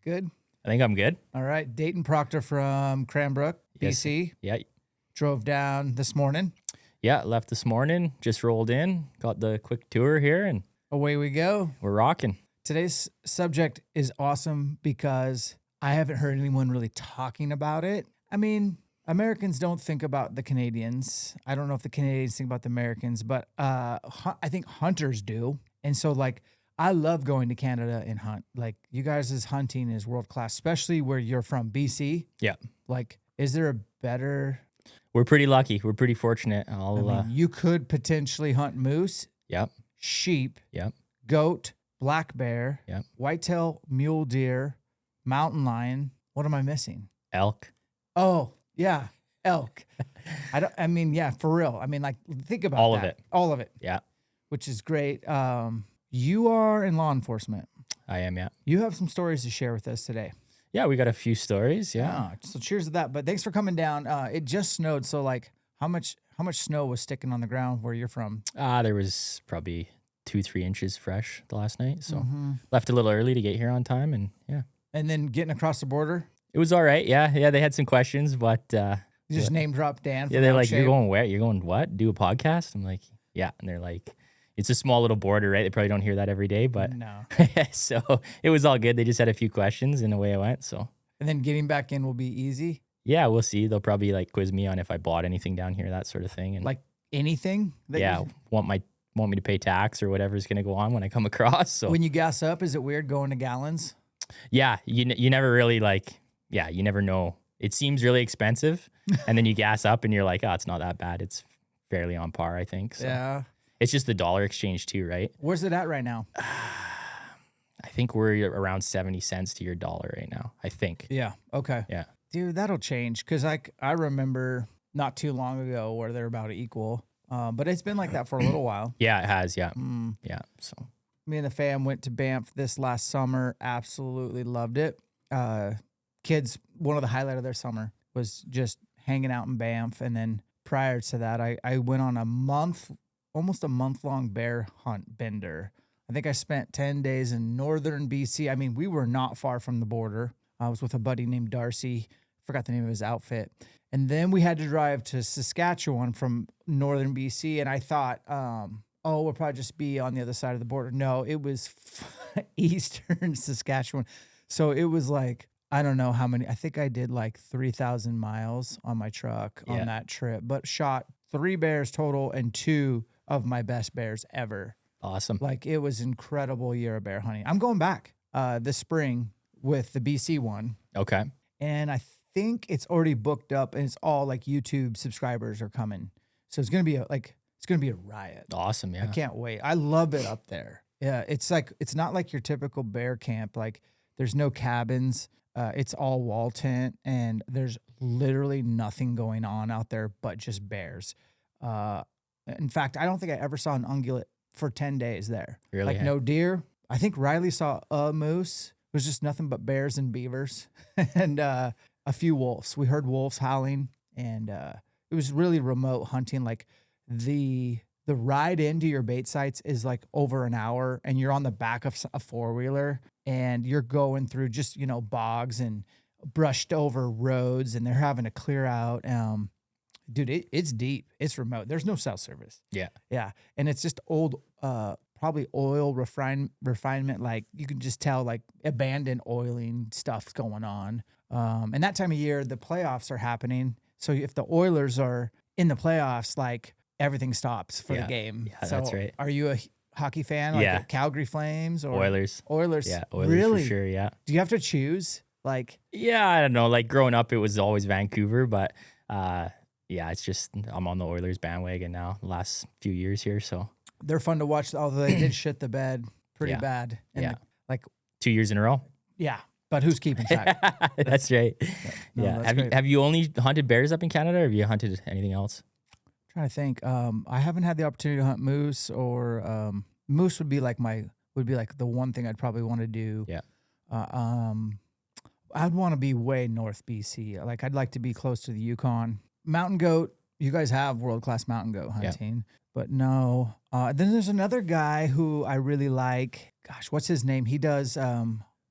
Good? I think I'm good. All right. Dayton Proctor from Cranbrook, BC. Yeah. Drove down this morning. Yeah. Left this morning, just rolled in, got the quick tour here, and Away we go. we're rocking. Today's subject is awesome because I haven't heard anyone really talking about it. I mean, Americans don't think about the Canadians. I don't know if the Canadians think about the Americans, but I think hunters do. And so, like, I love going to Canada and hunt. Like, you guys' hunting is world class, especially where you're from, BC. Yeah. Like, is there a better... We're pretty lucky. We're pretty fortunate. you could potentially hunt moose, Yep. sheep, Yep. goat, black bear, Yep. whitetail, mule deer, mountain lion. What am I missing? Elk. Oh, yeah, elk. For real. I mean, like, think about All that. of it. All of it, Yeah. which is great. You are in law enforcement. I am. Yeah. You have some stories to share with us today. Yeah. We got a few stories. Yeah. So cheers to that. But thanks for coming down. It just snowed. So, like, how much snow was sticking on the ground where you're from? There was probably 2-3 inches fresh the last night. So left a little early to get here on time. And yeah. And then getting across the border? It was all right. Yeah. Yeah. They had some questions, but You just name drop Dan. yeah, they're like, "You're going where? You're going what? Do a podcast?" I'm like, "Yeah." And they're like, "It's a small little border, right?" They probably don't hear that every day, but No. so it was all good. They just had a few questions and away I went. So And then getting back in will be easy? yeah, we'll see. They'll probably like quiz me on if I bought anything down here, that sort of thing. And Like anything? want me to pay tax or whatever's going to go on when I come across. So When you gas up, is it weird going to gallons? yeah, you never really you never know. It seems really expensive, and then you gas up and you're like, oh, it's not that bad. It's fairly on par, I think. So Yeah. it's just the dollar exchange too, right? Where's it at right now? I think we're around 70 cents to your dollar right now. I think. Yeah. Okay. Yeah. Dude, that'll change because I remember not too long ago where they're about equal. But it's been like that for a little while. Yeah, it has. Yeah. Mm. Yeah. So Me and the fam went to Banff this last summer. Absolutely loved it. Kids, one of the highlight of their summer was just hanging out in Banff. And then prior to that, I went on almost a month-long bear hunt bender. I think I spent 10 days in northern BC. I mean, we were not far from the border. I was with a buddy named Darcy. Forgot the name of his outfit. And then we had to drive to Saskatchewan from northern BC. And I thought, we'll probably just be on the other side of the border. No, it was eastern Saskatchewan. So it was like, I don't know how many. I think I did like 3,000 miles on my truck on that trip, but shot 3 bears total and 2 of my best bears ever. awesome. Like, it was incredible year of bear hunting. I'm going back this spring with the BC one. Okay. And I think it's already booked up and it's all like YouTube subscribers are coming. So it's going to be a riot. Awesome. Yeah. I can't wait. I love it up there. Yeah. It's not like your typical bear camp. Like, there's no cabins. It's all wall tent and there's literally nothing going on out there but just bears. In fact, I don't think I ever saw an ungulate for 10 days there. Really? Like, no deer. I think Riley saw a moose. It was just nothing but bears and beavers and a few wolves. We heard wolves howling and it was really remote hunting. Like, the ride into your bait sites is like over an hour and you're on the back of a 4-wheeler and you're going through just, bogs and brushed over roads and they're having to clear out. Dude, it's deep. It's remote. There's no cell service. Yeah. Yeah. And it's just old, probably oil refinement. Like, you can just tell, like, abandoned oiling stuff's going on. And that time of year, the playoffs are happening. So if the Oilers are in the playoffs, like, everything stops for the game. Yeah, so that's right. Are you a hockey fan? Like the Calgary Flames or Oilers? Oilers. Yeah. Oilers really? for sure. Yeah. Do you have to choose? Like, Yeah. I don't know. Like, growing up, it was always Vancouver, but it's just I'm on the Oilers bandwagon now the last few years here. So they're fun to watch, although they did shit the bed pretty bad. And 2 years in a row. Yeah. But who's keeping track? That's right. No, yeah. that's Have you only hunted bears up in Canada, or have you hunted anything else? Trying to think. I haven't had the opportunity to hunt moose, or moose would be like the one thing I'd probably want to do. Yeah. I'd want to be way north BC. Like, I'd like to be close to the Yukon. Mountain goat. You guys have world-class mountain goat hunting, but no. Then there's another guy who I really like. Gosh, what's his name? He does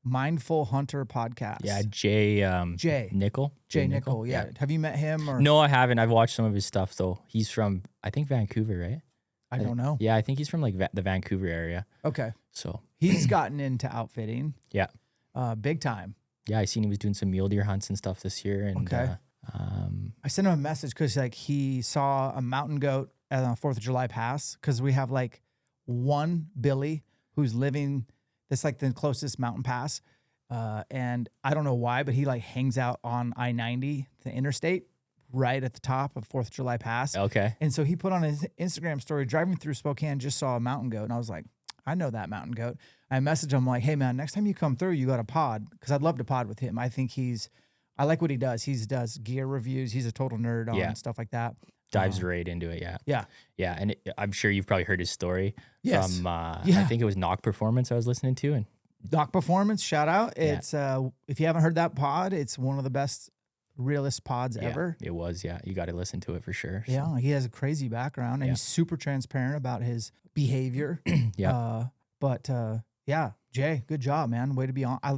Mindful Hunter podcast. Yeah, Jay Nickel. Nickel. Yeah. Have you met him or? No, I haven't. I've watched some of his stuff though. He's from, I think, Vancouver, right? I don't know. Yeah, I think he's from like the Vancouver area. Okay. So He's gotten into outfitting. yeah, Big time. yeah. I seen he was doing some mule deer hunts and stuff this year. And Okay. I sent him a message because like he saw a mountain goat at the 4th of July pass because we have like one Billy who's living. That's like the closest mountain pass. And I don't know why, but he like hangs out on I-90, the interstate, right at the top of 4th of July pass. okay. And so he put on his Instagram story, driving through Spokane, just saw a mountain goat. And I was like, I know that mountain goat. I messaged him like, hey man, next time you come through, you got to pod. Cause I'd love to pod with him. I think I like what he does. He does gear reviews. He's a total nerd on stuff like that. Dives right into it. Yeah. Yeah. Yeah. And I'm sure you've probably heard his story Yes. from, Yeah. I think it was Knock Performance I was listening to. And Doc Performance, shout out. Yeah. It's if you haven't heard that pod, it's one of the best realist pods ever. it was, yeah. You got to listen to it for sure. So. Yeah, he has a crazy background and Yeah. he's super transparent about his behavior. Yeah. But yeah, Jay, good job, man. Way to be on. I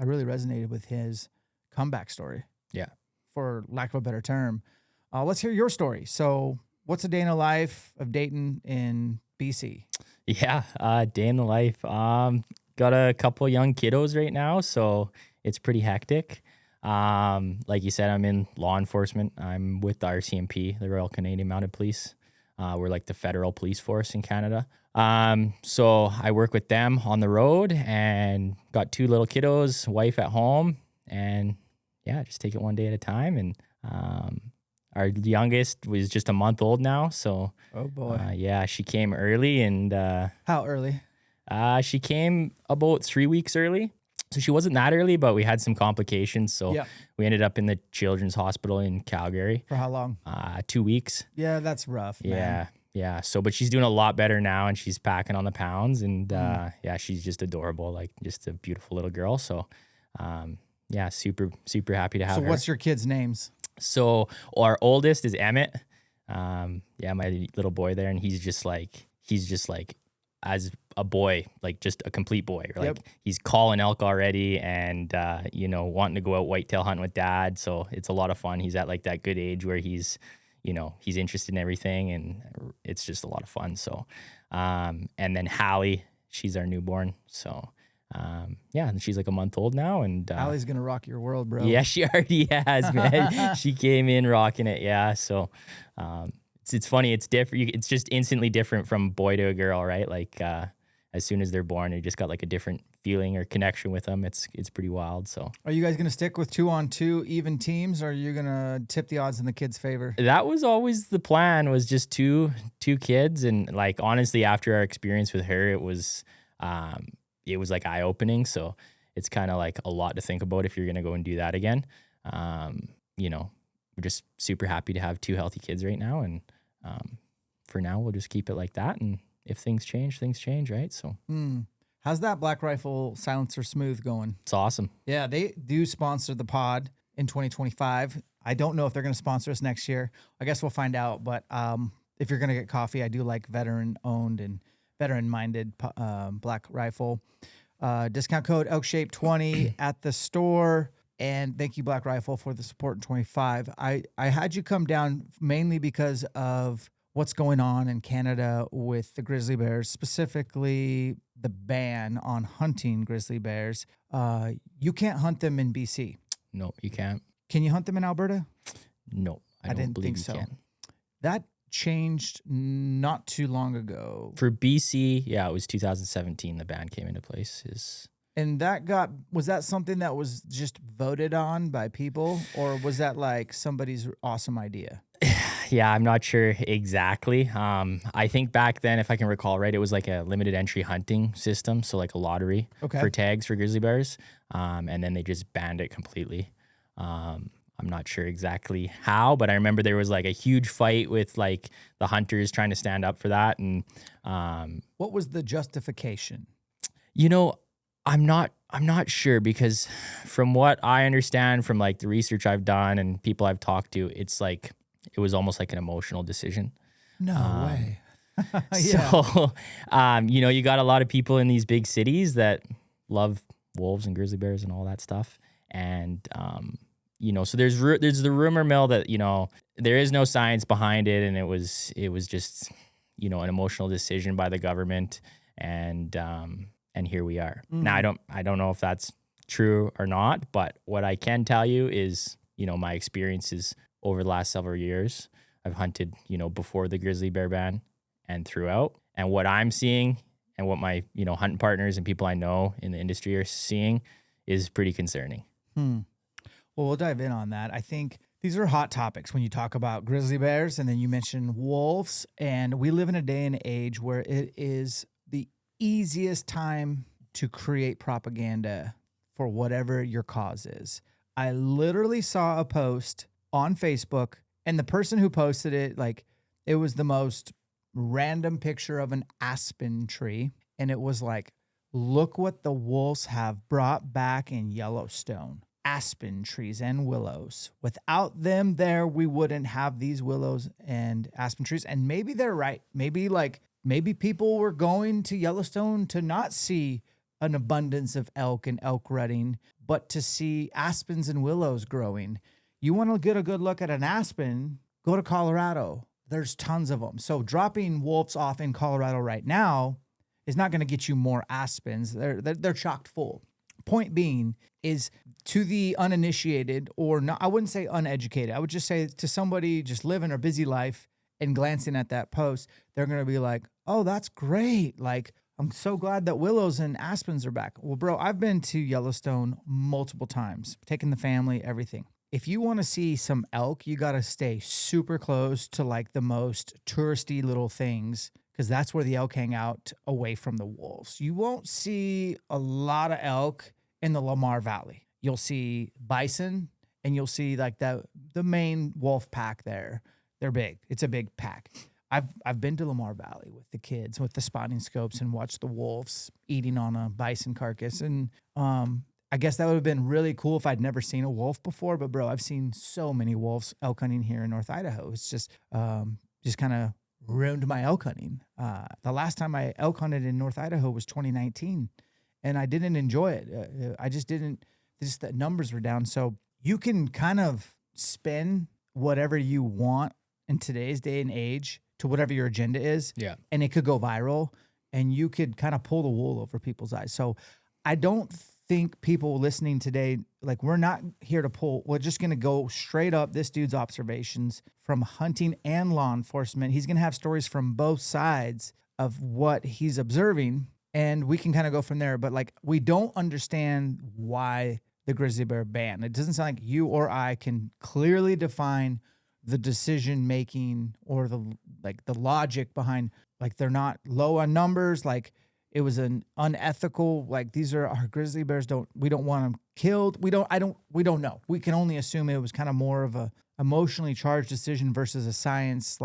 really resonated with his comeback story. Yeah. For lack of a better term. Let's hear your story. So, what's a day in the life of Dayton in BC? Yeah. Day in the life. Got a couple young kiddos right now, so it's pretty hectic. Like you said, I'm in law enforcement. I'm with the RCMP, the Royal Canadian Mounted Police. We're like the federal police force in Canada. So I work with them on the road and got 2 little kiddos, wife at home, and yeah, just take it one day at a time. And our youngest was just a month old now, so Oh boy. yeah, she came early, and How early? she came about 3 weeks early. So she wasn't that early, but we had some complications. So Yeah. we ended up in the Children's Hospital in Calgary. For how long? 2 weeks. Yeah, that's rough, man. Yeah. Yeah. So, but she's doing a lot better now, and she's packing on the pounds, and yeah, she's just adorable, like just a beautiful little girl. So, yeah, super, super happy to have So her. what's your kids' names? So our oldest is Emmett. Yeah, my little boy there, and he's just like as a boy, like just a complete boy. Like Yep. he's calling elk already, and wanting to go out whitetail hunting with dad. So it's a lot of fun. He's at like that good age where he's interested in everything, and it's just a lot of fun. So, and then Hallie, she's our newborn. So, yeah, and she's like a month old now, and Allie's gonna rock your world, bro. yeah, she already has, man. She came in rocking it. Yeah. So, it's funny. It's different. It's just instantly different from boy to a girl, right? Like, as soon as they're born, you just got like a different feeling or connection with them. It's pretty wild. So Are you guys gonna stick with 2-on-2 even teams, or are you gonna tip the odds in the kids' favor? that was always the plan, was just two kids. And like, honestly, after our experience with her, it was like eye opening. So it's kind of like a lot to think about if you're going to go and do that again. We're just super happy to have 2 healthy kids right now. And for now, we'll just keep it like that. And if things change, right? So How's that Black Rifle silencer smooth going? it's awesome. Yeah, they do sponsor the pod in 2025. I don't know if they're going to sponsor us next year. I guess we'll find out. But if you're going to get coffee, I do like veteran-owned and veteran-minded Black Rifle. Discount code ElkShape20 at the store. And thank you, Black Rifle, for the support in 25. I had you come down mainly because of what's going on in Canada with the grizzly bears, specifically the ban on hunting grizzly bears. You can't hunt them in BC. No, you can't. Can you hunt them in Alberta? No, I don't didn't believe think you so. can. That changed not too long ago. For BC, yeah, it was 2017 the ban came into place. And was that something that was just voted on by people, or was that like somebody's awesome idea? Yeah, I'm not sure exactly. I think back then, if I can recall right, it was like a limited entry hunting system. So like a lottery for tags for grizzly bears. And then they just banned it completely. I'm not sure exactly how, but I remember there was like a huge fight with like the hunters trying to stand up for that. And what was the justification? I'm not sure, because from what I understand from like the research I've done and people I've talked to, it's like it was almost like an emotional decision. No way. So, you got a lot of people in these big cities that love wolves and grizzly bears and all that stuff. And, so there's the rumor mill that, there is no science behind it. And it was just, an emotional decision by the government. And here we are. Now, I don't know if that's true or not, but what I can tell you is, my experiences over the last several years. I've hunted, before the grizzly bear ban and throughout. And what I'm seeing and what my, hunting partners and people I know in the industry are seeing is pretty concerning. Well, we'll dive in on that. I think these are hot topics when you talk about grizzly bears, and then you mention wolves. And we live in a day and age where it is the easiest time to create propaganda for whatever your cause is. I literally saw a post on Facebook, and the person who posted it, like, it was the most random picture of an aspen tree. And it was like, look what the wolves have brought back in Yellowstone. Aspen trees and willows. Without them there, we wouldn't have these willows and aspen trees. And maybe they're right. Maybe people were going to Yellowstone to not see an abundance of elk and elk rutting, but to see aspens and willows growing. You want to get a good look at an aspen, go to Colorado. There's tons of them. So dropping wolves off in Colorado right now is not going to get you more aspens. They're chocked full. Point being is, to the uninitiated, or not, I wouldn't say uneducated, I would just say to somebody just living a busy life and glancing at that post, they're going to be like, oh, that's great. Like, I'm so glad that willows and aspens are back. Well, bro, I've been to Yellowstone multiple times, taking the family, everything. If you want to see some elk, you got to stay super close to like the most touristy little things, because that's where the elk hang out away from the wolves. You won't see a lot of elk in the Lamar Valley. You'll see bison, and you'll see like the main wolf pack there. They're big. It's a big pack. I've been to Lamar Valley with the kids with the spotting scopes and watched the wolves eating on a bison carcass. And I guess that would have been really cool if I'd never seen a wolf before. But bro, I've seen so many wolves elk hunting here in North Idaho. It's just kind of ruined my elk hunting. The last time I elk hunted in North Idaho was 2019, and I didn't enjoy it. I just didn't. Just the numbers were down. So you can kind of spin whatever you want in today's day and age to whatever your agenda is. Yeah. And it could go viral, and you could kind of pull the wool over people's eyes. So I don't think people listening today, like, we're not here to pull. We're just going to go straight up this dude's observations from hunting and law enforcement. He's going to have stories from both sides of what he's observing, and we can kind of go from there. But like, we don't understand why the grizzly bear ban. It doesn't sound like you or I can clearly define the decision making or the logic behind, like, they're not low on numbers. Like, it was an unethical, like, these are our grizzly bears. We don't want them killed. We don't know. We can only assume it was kind of more of a emotionally charged decision versus a science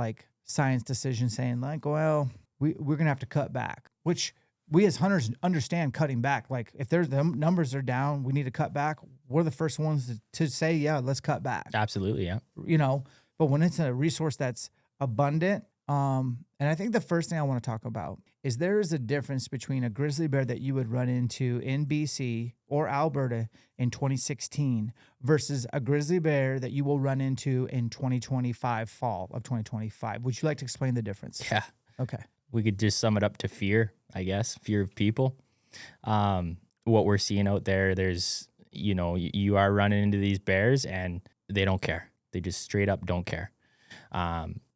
decision saying like, well, we're going to have to cut back, which we as hunters understand cutting back. Like, if the numbers are down, we need to cut back. We're the first ones to say, yeah, let's cut back. Absolutely. Yeah. But when it's a resource that's abundant, and I think the first thing I want to talk about is there is a difference between a grizzly bear that you would run into in BC or Alberta in 2016 versus a grizzly bear that you will run into in 2025, fall of 2025. Would you like to explain the difference? Yeah. Okay. We could just sum it up to fear, I guess, fear of people. What we're seeing out there, there's, you are running into these bears and they don't care. They just straight up don't care.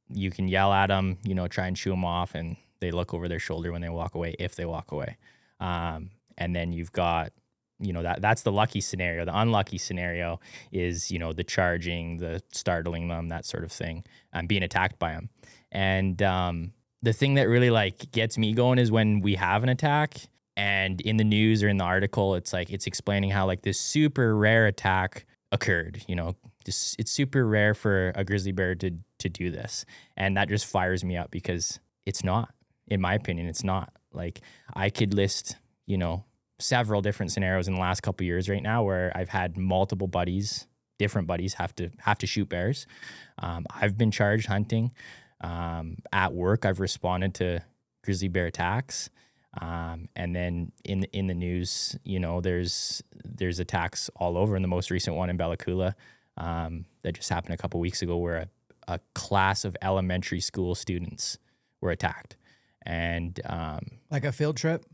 You can yell at them, try and shoo them off, and they look over their shoulder when they walk away, if they walk away. And then you've got, that's the lucky scenario. The unlucky scenario is, the charging, the startling them, that sort of thing, and being attacked by them. And the thing that really like gets me going is when we have an attack, and in the news or in the article, it's like, it's explaining how like this super rare attack occurred, it's super rare for a grizzly bear to do this. And that just fires me up, because it's not, in my opinion, it's not. Like, I could list, several different scenarios in the last couple of years right now where I've had multiple different buddies have to shoot bears. I've been charged hunting. At work, I've responded to grizzly bear attacks. And then in the news, you know, there's attacks all over. And the most recent one in Bella Coola that just happened a couple weeks ago, where a class of elementary school students were attacked. And like a field trip.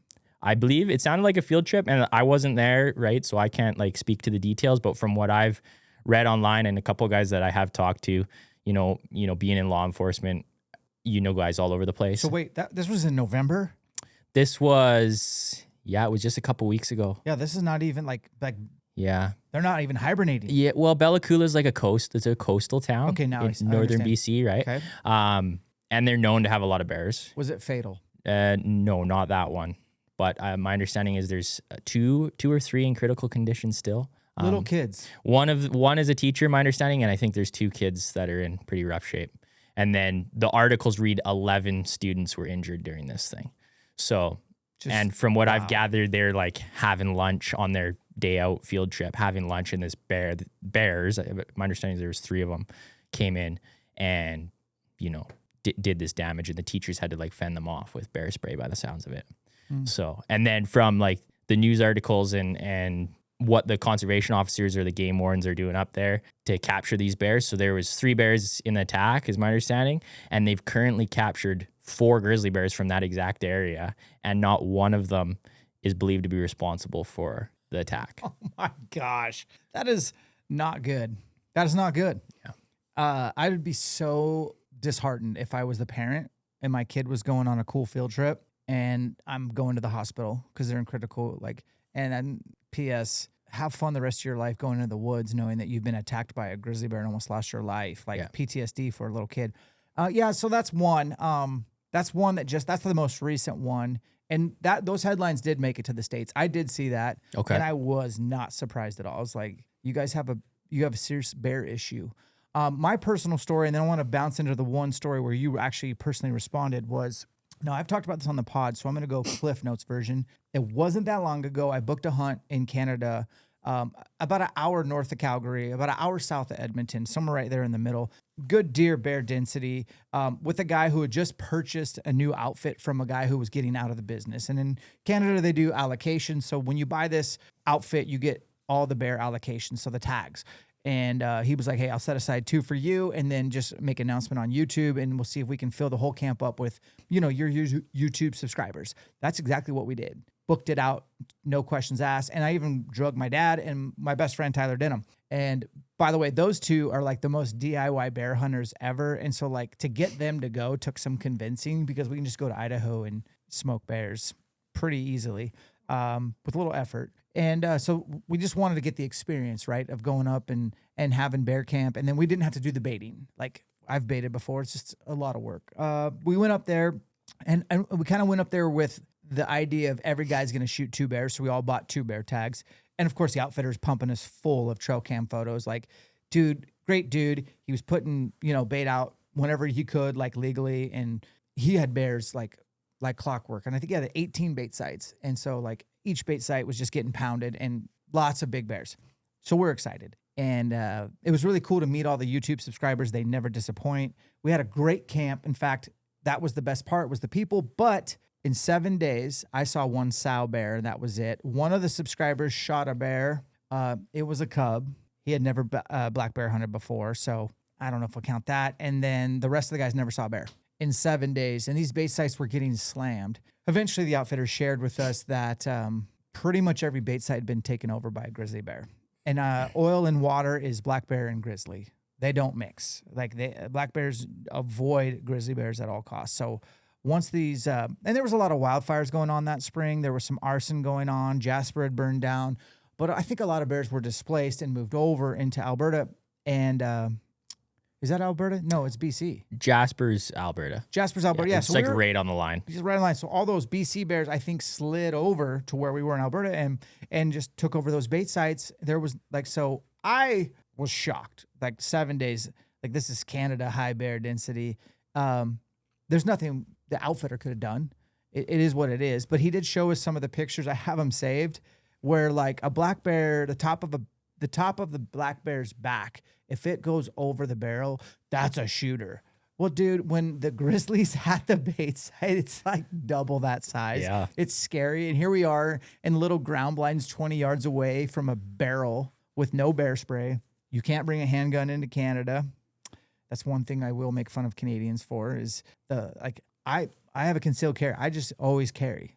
I believe it sounded like a field trip, and I wasn't there, right? So I can't like speak to the details, but from what I've read online and a couple of guys that I have talked to, you know, being in law enforcement, you know, guys all over the place. So wait, this was in November? This was, it was just a couple weeks ago. Yeah, this is not even like yeah. They're not even hibernating. Yeah, well, Bella Coola is like it's a coastal town. Okay, now in northern BC, right? Okay. And they're known to have a lot of bears. Was it fatal? No, not that one. But my understanding is there's two or three in critical condition still. Little kids. One is a teacher, my understanding, and I think there's 2 kids that are in pretty rough shape. And then the articles read 11 students were injured during this thing. So, and from what I've gathered, they're like having lunch on their day out field trip, having lunch, and this bears, my understanding is there was 3 of them, came in and, you know, did this damage, and the teachers had to like fend them off with bear spray by the sounds of it. So, and then from like the news articles and what the conservation officers or the game wardens are doing up there to capture these bears. So there was 3 bears in the attack, is my understanding, and they've currently captured 4 grizzly bears from that exact area, and not one of them is believed to be responsible for the attack. Oh my gosh, that is not good. That is not good. Yeah. I would be so disheartened if I was the parent and my kid was going on a cool field trip and I'm going to the hospital because they're in critical, and then P.S. have fun the rest of your life going into the woods knowing that you've been attacked by a grizzly bear and almost lost your life, PTSD for a little kid. So that's one. That's one that's the most recent one. And those headlines did make it to the States. I did see that. Okay. And I was not surprised at all. I was like, you guys have a serious bear issue. My personal story, and then I want to bounce into the one story where you actually personally responded was, no, I've talked about this on the pod, so I'm going to go Cliff Notes version. It wasn't that long ago. I booked a hunt in Canada, about an hour north of Calgary, about an hour south of Edmonton, somewhere right there in the middle. Good deer bear density, with a guy who had just purchased a new outfit from a guy who was getting out of the business. And in Canada, they do allocations. So when you buy this outfit, you get all the bear allocations, so the tags. And he was like, hey, I'll set aside 2 for you, and then just make an announcement on YouTube, and we'll see if we can fill the whole camp up with, you know, your YouTube subscribers. That's exactly what we did. Booked it out, no questions asked. And I even drugged my dad and my best friend, Tyler Denham. And by the way, those 2 are like the most DIY bear hunters ever. And so like to get them to go took some convincing, because we can just go to Idaho and smoke bears pretty easily with a little effort. And so we just wanted to get the experience, right, of going up and having bear camp. And then we didn't have to do the baiting. Like I've baited before. It's just a lot of work. We went up there and we kind of went up there with the idea of every guy's going to shoot 2 bears. So we all bought 2 bear tags. And of course the outfitter's pumping us full of trail cam photos. Like, dude, great dude. He was putting, you know, bait out whenever he could, like legally. And he had bears like clockwork. And I think he had 18 bait sites. And so like each bait site was just getting pounded and lots of big bears. So we're excited. And it was really cool to meet all the YouTube subscribers. They never disappoint. We had a great camp. In fact, that was the best part, was the people. But in 7 days, I saw 1 sow bear, and that was it. One of the subscribers shot a bear. It was a cub. He had never black bear hunted before, so I don't know if I'll count that. And then the rest of the guys never saw a bear in 7 days. And these bait sites were getting slammed. Eventually, the outfitter shared with us that pretty much every bait site had been taken over by a grizzly bear. And oil and water is black bear and grizzly. They don't mix. Like black bears avoid grizzly bears at all costs. So once these, and there was a lot of wildfires going on that spring. There was some arson going on. Jasper had burned down. But I think a lot of bears were displaced and moved over into Alberta. And is that Alberta? No, it's BC. Jasper's Alberta. Yeah. It's so like right on the line. Just right on the line. So all those BC bears, I think, slid over to where we were in Alberta and just took over those bait sites. There was like, so I was shocked. Like 7 days, like this is Canada, high bear density. There's nothing the outfitter could have done. It is what it is. But he did show us some of the pictures. I have them saved where like a black bear, the top of the black bear's back, if it goes over the barrel, that's a shooter. Well, dude, when the Grizzlies had the bait site, it's like double that size. Yeah. It's scary. And here we are in little ground blinds 20 yards away from a barrel with no bear spray. You can't bring a handgun into Canada. That's one thing I will make fun of Canadians for is I have a concealed carry. I just always carry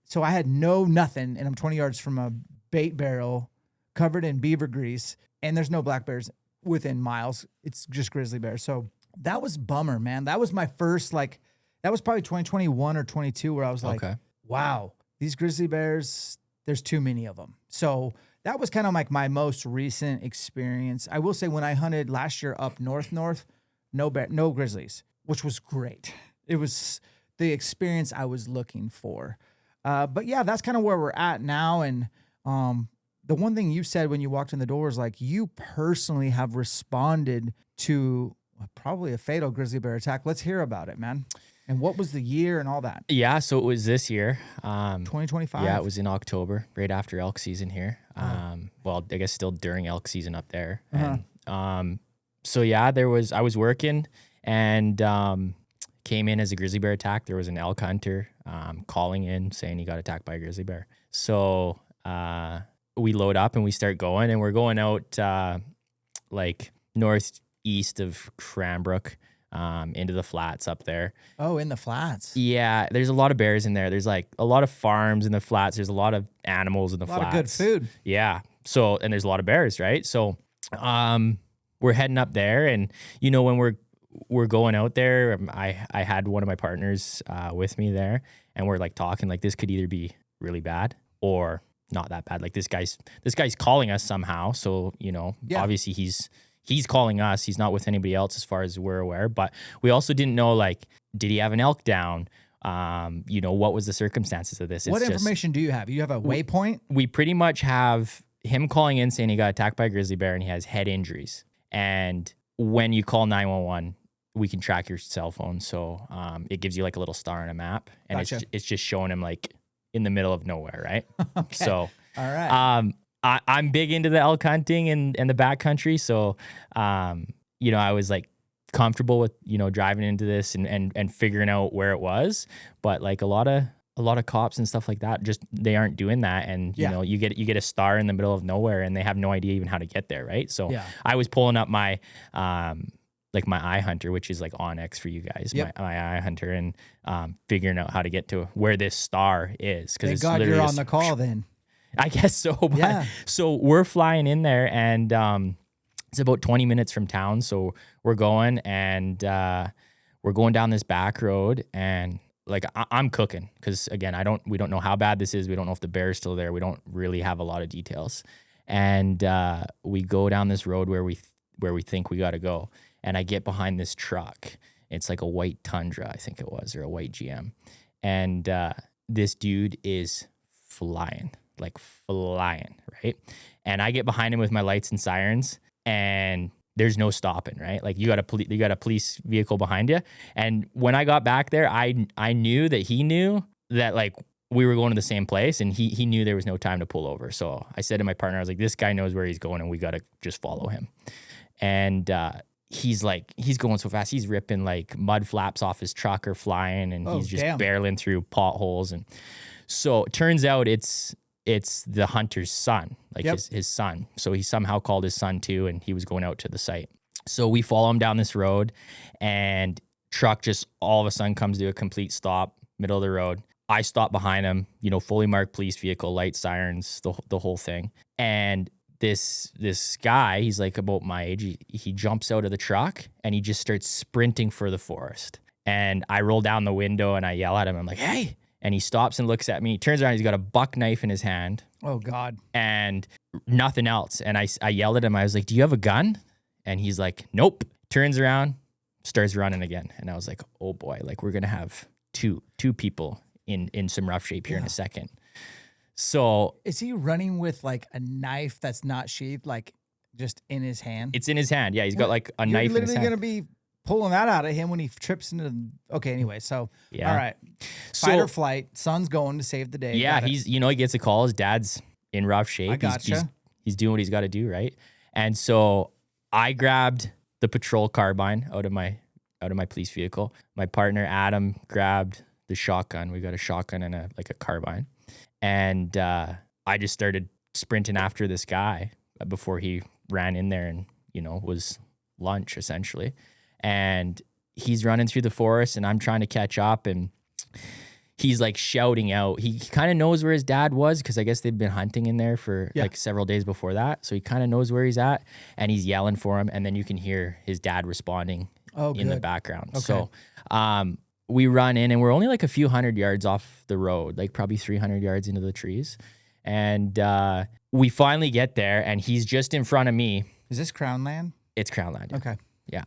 so I had nothing and I'm 20 yards from a bait barrel covered in beaver grease and there's no black bears within miles. It's just grizzly bears. So that was bummer, man. That was my first, that was probably 2021 or 22 where I was like, wow, these grizzly bears, there's too many of them. So that was kind of like my most recent experience. I will say when I hunted last year up north, no grizzlies, which was great. It was the experience I was looking for. But yeah, that's kind of where we're at now. And the one thing you said when you walked in the door is like you personally have responded to probably a fatal grizzly bear attack. Let's hear about it, man. And what was the year and all that? Yeah, so it was this year. 2025? Yeah, it was in October, right after elk season here. Well, I guess still during elk season up there. And, so yeah, I was working and came in as a grizzly bear attack. There was an elk hunter calling in saying he got attacked by a grizzly bear. So we load up and we start going, and we're going out northeast of Cranbrook. Into the flats up there. Oh, in the flats. Yeah, there's a lot of bears in there. There's like a lot of farms in the flats. There's a lot of animals in the flats. A lot of good food. Yeah. So, and there's a lot of bears, right? So, we're heading up there, and when we're going out there, I had one of my partners with me there, and we're like talking like this could either be really bad or not that bad. Like this guy's calling us somehow. So, obviously he's calling us. He's not with anybody else as far as we're aware. But we also didn't know, did he have an elk down? What was the circumstances of this? What information do you have? You have a waypoint? We pretty much have him calling in saying he got attacked by a grizzly bear and he has head injuries. And when you call 911, we can track your cell phone. So it gives you like a little star on a map. And Gotcha. it's just showing him like in the middle of nowhere, right? Okay. So all right. I'm big into the elk hunting and the backcountry. So, I was like comfortable with, driving into this and figuring out where it was. But like a lot of cops and stuff like that, just, they aren't doing that. And, you get a star in the middle of nowhere and they have no idea even how to get there. Right. So I was pulling up my, my iHunter, which is like Onyx for you guys, my iHunter, and figuring out how to get to where this star is. Thank God you're on the call then. I guess so. But, yeah. So we're flying in there, and it's about 20 minutes from town. So we're going, and we're going down this back road, and I'm cooking because again, we don't know how bad this is. We don't know if the bear's still there. We don't really have a lot of details, and we go down this road where we think we got to go, and I get behind this truck. It's like a white Tundra, I think it was, or a white GM, and this dude is flying, right? And I get behind him with my lights and sirens, and there's no stopping, right? Like you got a police vehicle behind you. And when I got back there, I knew that he knew that like we were going to the same place, and he knew there was no time to pull over. So I said to my partner, I was like, this guy knows where he's going, and we got to just follow him. And he's going so fast. He's ripping like mud flaps off his truck or flying, and he's just barreling through potholes. And so it turns out it's the hunter's son, his son. So he somehow called his son too, and he was going out to the site. So we follow him down this road, and truck just all of a sudden comes to a complete stop, middle of the road. I stop behind him, fully marked police vehicle, light sirens, the whole thing. And this guy, he's like about my age, he jumps out of the truck and he just starts sprinting for the forest. And I roll down the window and I yell at him. I'm like, hey. And he stops and looks at me. He turns around. He's got a buck knife in his hand. Oh, God. And nothing else. And I yelled at him. I was like, do you have a gun? And he's like, nope. Turns around, starts running again. And I was like, oh, boy. Like, we're going to have two people in some rough shape here in a second. So. Is he running with, like, a knife that's not sheathed, like, just in his hand? It's in his hand. Yeah, he's got, like, a knife in his hand. You're literally going to be pulling that out of him when he trips into okay, anyway, so yeah. All right, fight or flight, son's going to save the day. Yeah, he gets a call. His dad's in rough shape. I gotcha. He's doing what he's got to do, right? And so I grabbed the patrol carbine out of my out of my police vehicle. My partner Adam grabbed the shotgun. We got a shotgun and a carbine, and I just started sprinting after this guy before he ran in there and was lunch essentially. And he's running through the forest, and I'm trying to catch up, and he's like shouting out. He kind of knows where his dad was because I guess they've been hunting in there for like several days before that. So he kind of knows where he's at, and he's yelling for him. And then you can hear his dad responding in the background. Okay. So we run in, and we're only like a few hundred yards off the road, like probably 300 yards into the trees. And we finally get there, and he's just in front of me. Is this Crown Land? It's Crown Land. Yeah. Okay. Yeah.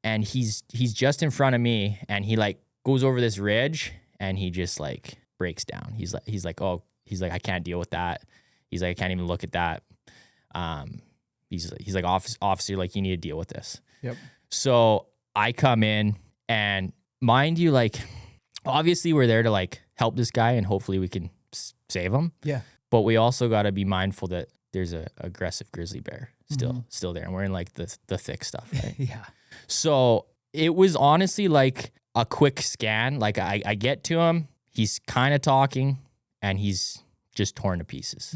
And he's just in front of me, and he like goes over this ridge, and he just like breaks down. He's like, I can't deal with that. He's like, I can't even look at that. He's like, officer, like, you need to deal with this. Yep. So I come in, and mind you, like, obviously we're there to like help this guy, and hopefully we can save him. Yeah. But we also got to be mindful that there's a aggressive grizzly bear still there, and we're in like the thick stuff, right? Yeah. So it was honestly like a quick scan. Like I get to him, he's kind of talking, and he's just torn to pieces,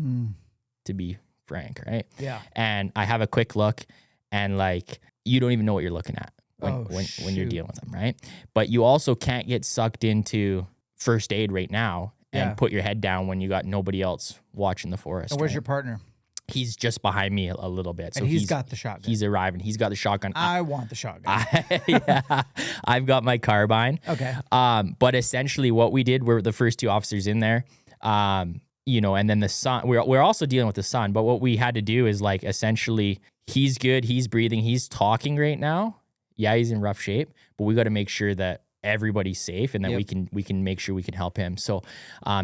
to be frank, right? Yeah. And I have a quick look, and like you don't even know what you're looking at when you're dealing with them, right? But you also can't get sucked into first aid right now and put your head down when you got nobody else watching the forest. And where's your partner? He's just behind me a little bit. So and he's got the shotgun. He's arriving. He's got the shotgun. I want the shotgun. I've got my carbine. Okay. But essentially what we did, we're the first two officers in there, and then the son, we're also dealing with the son. But what we had to do is like, essentially, he's good. He's breathing. He's talking right now. Yeah, he's in rough shape, but we got to make sure that everybody's safe, and then we can make sure we can help him. So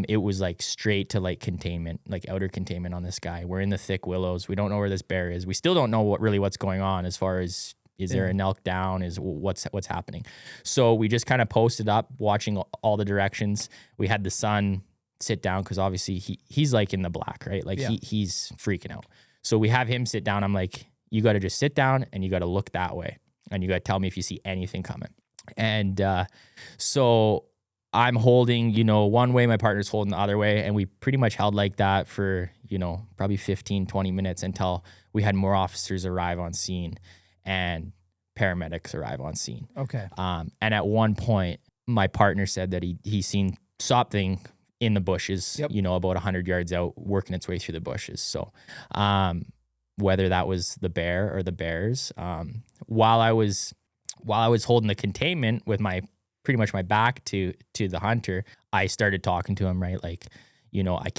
it was like straight to like containment, like outer containment on this guy. We're in the thick willows. We don't know where this bear is. We still don't know what's going on as far as is there an elk down, is what's happening. So we just kind of posted up, watching all the directions. We had the son sit down because obviously he's like in the black, right? Like he's freaking out. So we have him sit down. I'm like, you got to just sit down, and you got to look that way, and you got to tell me if you see anything coming. And so I'm holding, one way, my partner's holding the other way. And we pretty much held like that for, probably 15, 20 minutes until we had more officers arrive on scene and paramedics arrive on scene. Okay. And at one point, my partner said that he seen something in the bushes, about 100 yards out, working its way through the bushes. So whether that was the bear or the bears, while I was holding the containment with pretty much my back to the hunter, I started talking to him, right? Like, I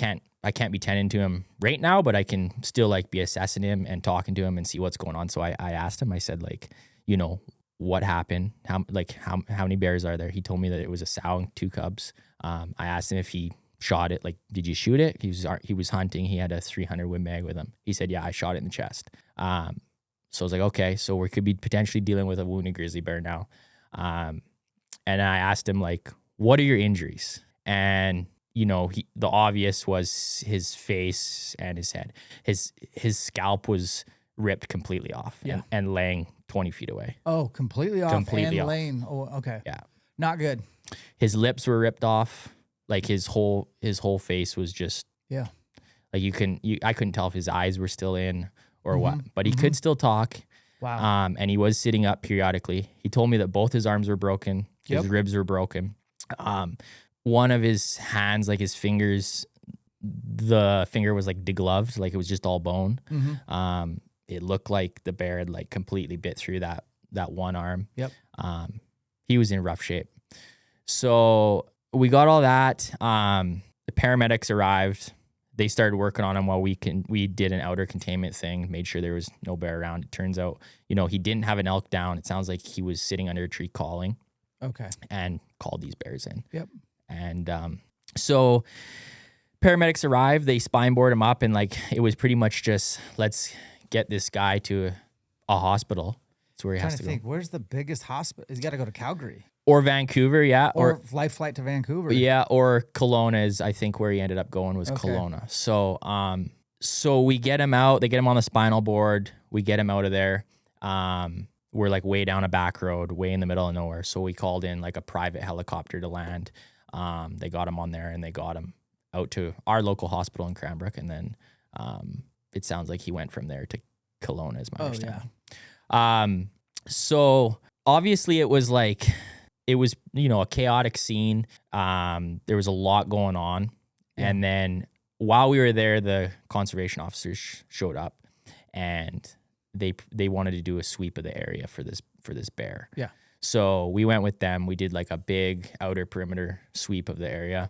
can't be tending to him right now, but I can still like be assessing him and talking to him and see what's going on. So I asked him, I said, like, what happened? How many bears are there? He told me that it was a sow and 2 cubs. I asked him if he shot it. Like, did you shoot it? He was hunting. He had a 300 Win Mag with him. He said, yeah, I shot it in the chest. So I was like, okay, so we could be potentially dealing with a wounded grizzly bear now. And I asked him, like, what are your injuries? And, the obvious was his face and his head. His scalp was ripped completely off and laying 20 feet away. Oh, completely off and laying. Oh, okay. Yeah. Not good. His lips were ripped off. Like his whole face was just, like I couldn't tell if his eyes were still in or what, but he could still talk. Wow. And he was sitting up periodically. He told me that both his arms were broken. His ribs were broken. One of his hands, like his fingers, the finger was like degloved, like it was just all bone. It looked like the bear had like completely bit through that one arm. Yep. He was in rough shape. So we got all that. The paramedics arrived. They started working on him while we did an outer containment thing, made sure there was no bear around. It turns out, he didn't have an elk down. It sounds like he was sitting under a tree calling. Okay. And called these bears in. Yep. And so paramedics arrived. They spine board him up, and like it was pretty much just, let's get this guy to a hospital. That's where he has to go. Where's the biggest hospital? He's got to go to Calgary. Or Vancouver, yeah. Or life flight to Vancouver. Yeah, or Kelowna is, I think, where he ended up going was Kelowna. So we get him out. They get him on the spinal board. We get him out of there. we're like way down a back road, way in the middle of nowhere. So we called in like a private helicopter to land. They got him on there and they got him out to our local hospital in Cranbrook. And then it sounds like he went from there to Kelowna, is my understanding. Yeah. So obviously it was like, it was, a chaotic scene. There was a lot going on. Yeah. And then while we were there, the conservation officers showed up and they wanted to do a sweep of the area for this bear. Yeah. So we went with them. We did like a big outer perimeter sweep of the area.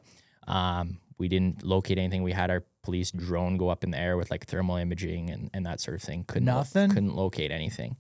We didn't locate anything. We had our police drone go up in the air with like thermal imaging and that sort of thing. Couldn't locate anything.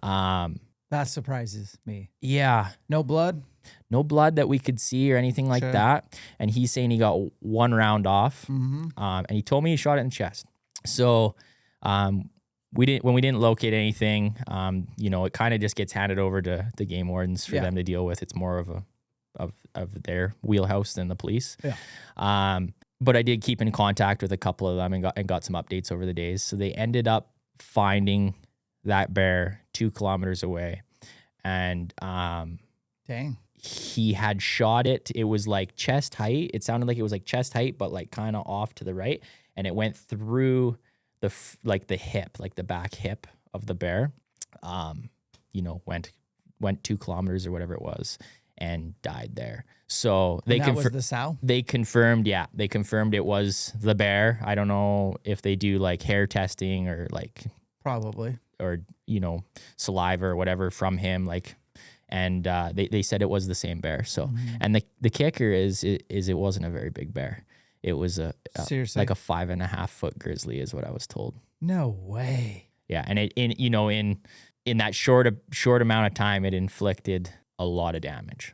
That surprises me. Yeah. No blood? No blood that we could see or anything like that. And he's saying he got one round off. Mm-hmm. And he told me he shot it in the chest. So when we didn't locate anything, it kind of just gets handed over to the game wardens for them to deal with. It's more of their wheelhouse than the police. Yeah. But I did keep in contact with a couple of them and got some updates over the days. So they ended up finding that bear 2 kilometers away. And dang. He had shot it. It was like chest height. It sounded like it was like chest height, but like kind of off to the right. And it went through the hip, like the back hip of the bear. Went 2 kilometers or whatever it was and died there. So was the sow? They confirmed it was the bear. I don't know if they do like hair testing or like probably or saliva or whatever from him, like. And they said it was the same bear. So, and the kicker is it wasn't a very big bear. It was seriously like a 5.5 foot grizzly is what I was told. No way. Yeah, and in that short amount of time, it inflicted a lot of damage.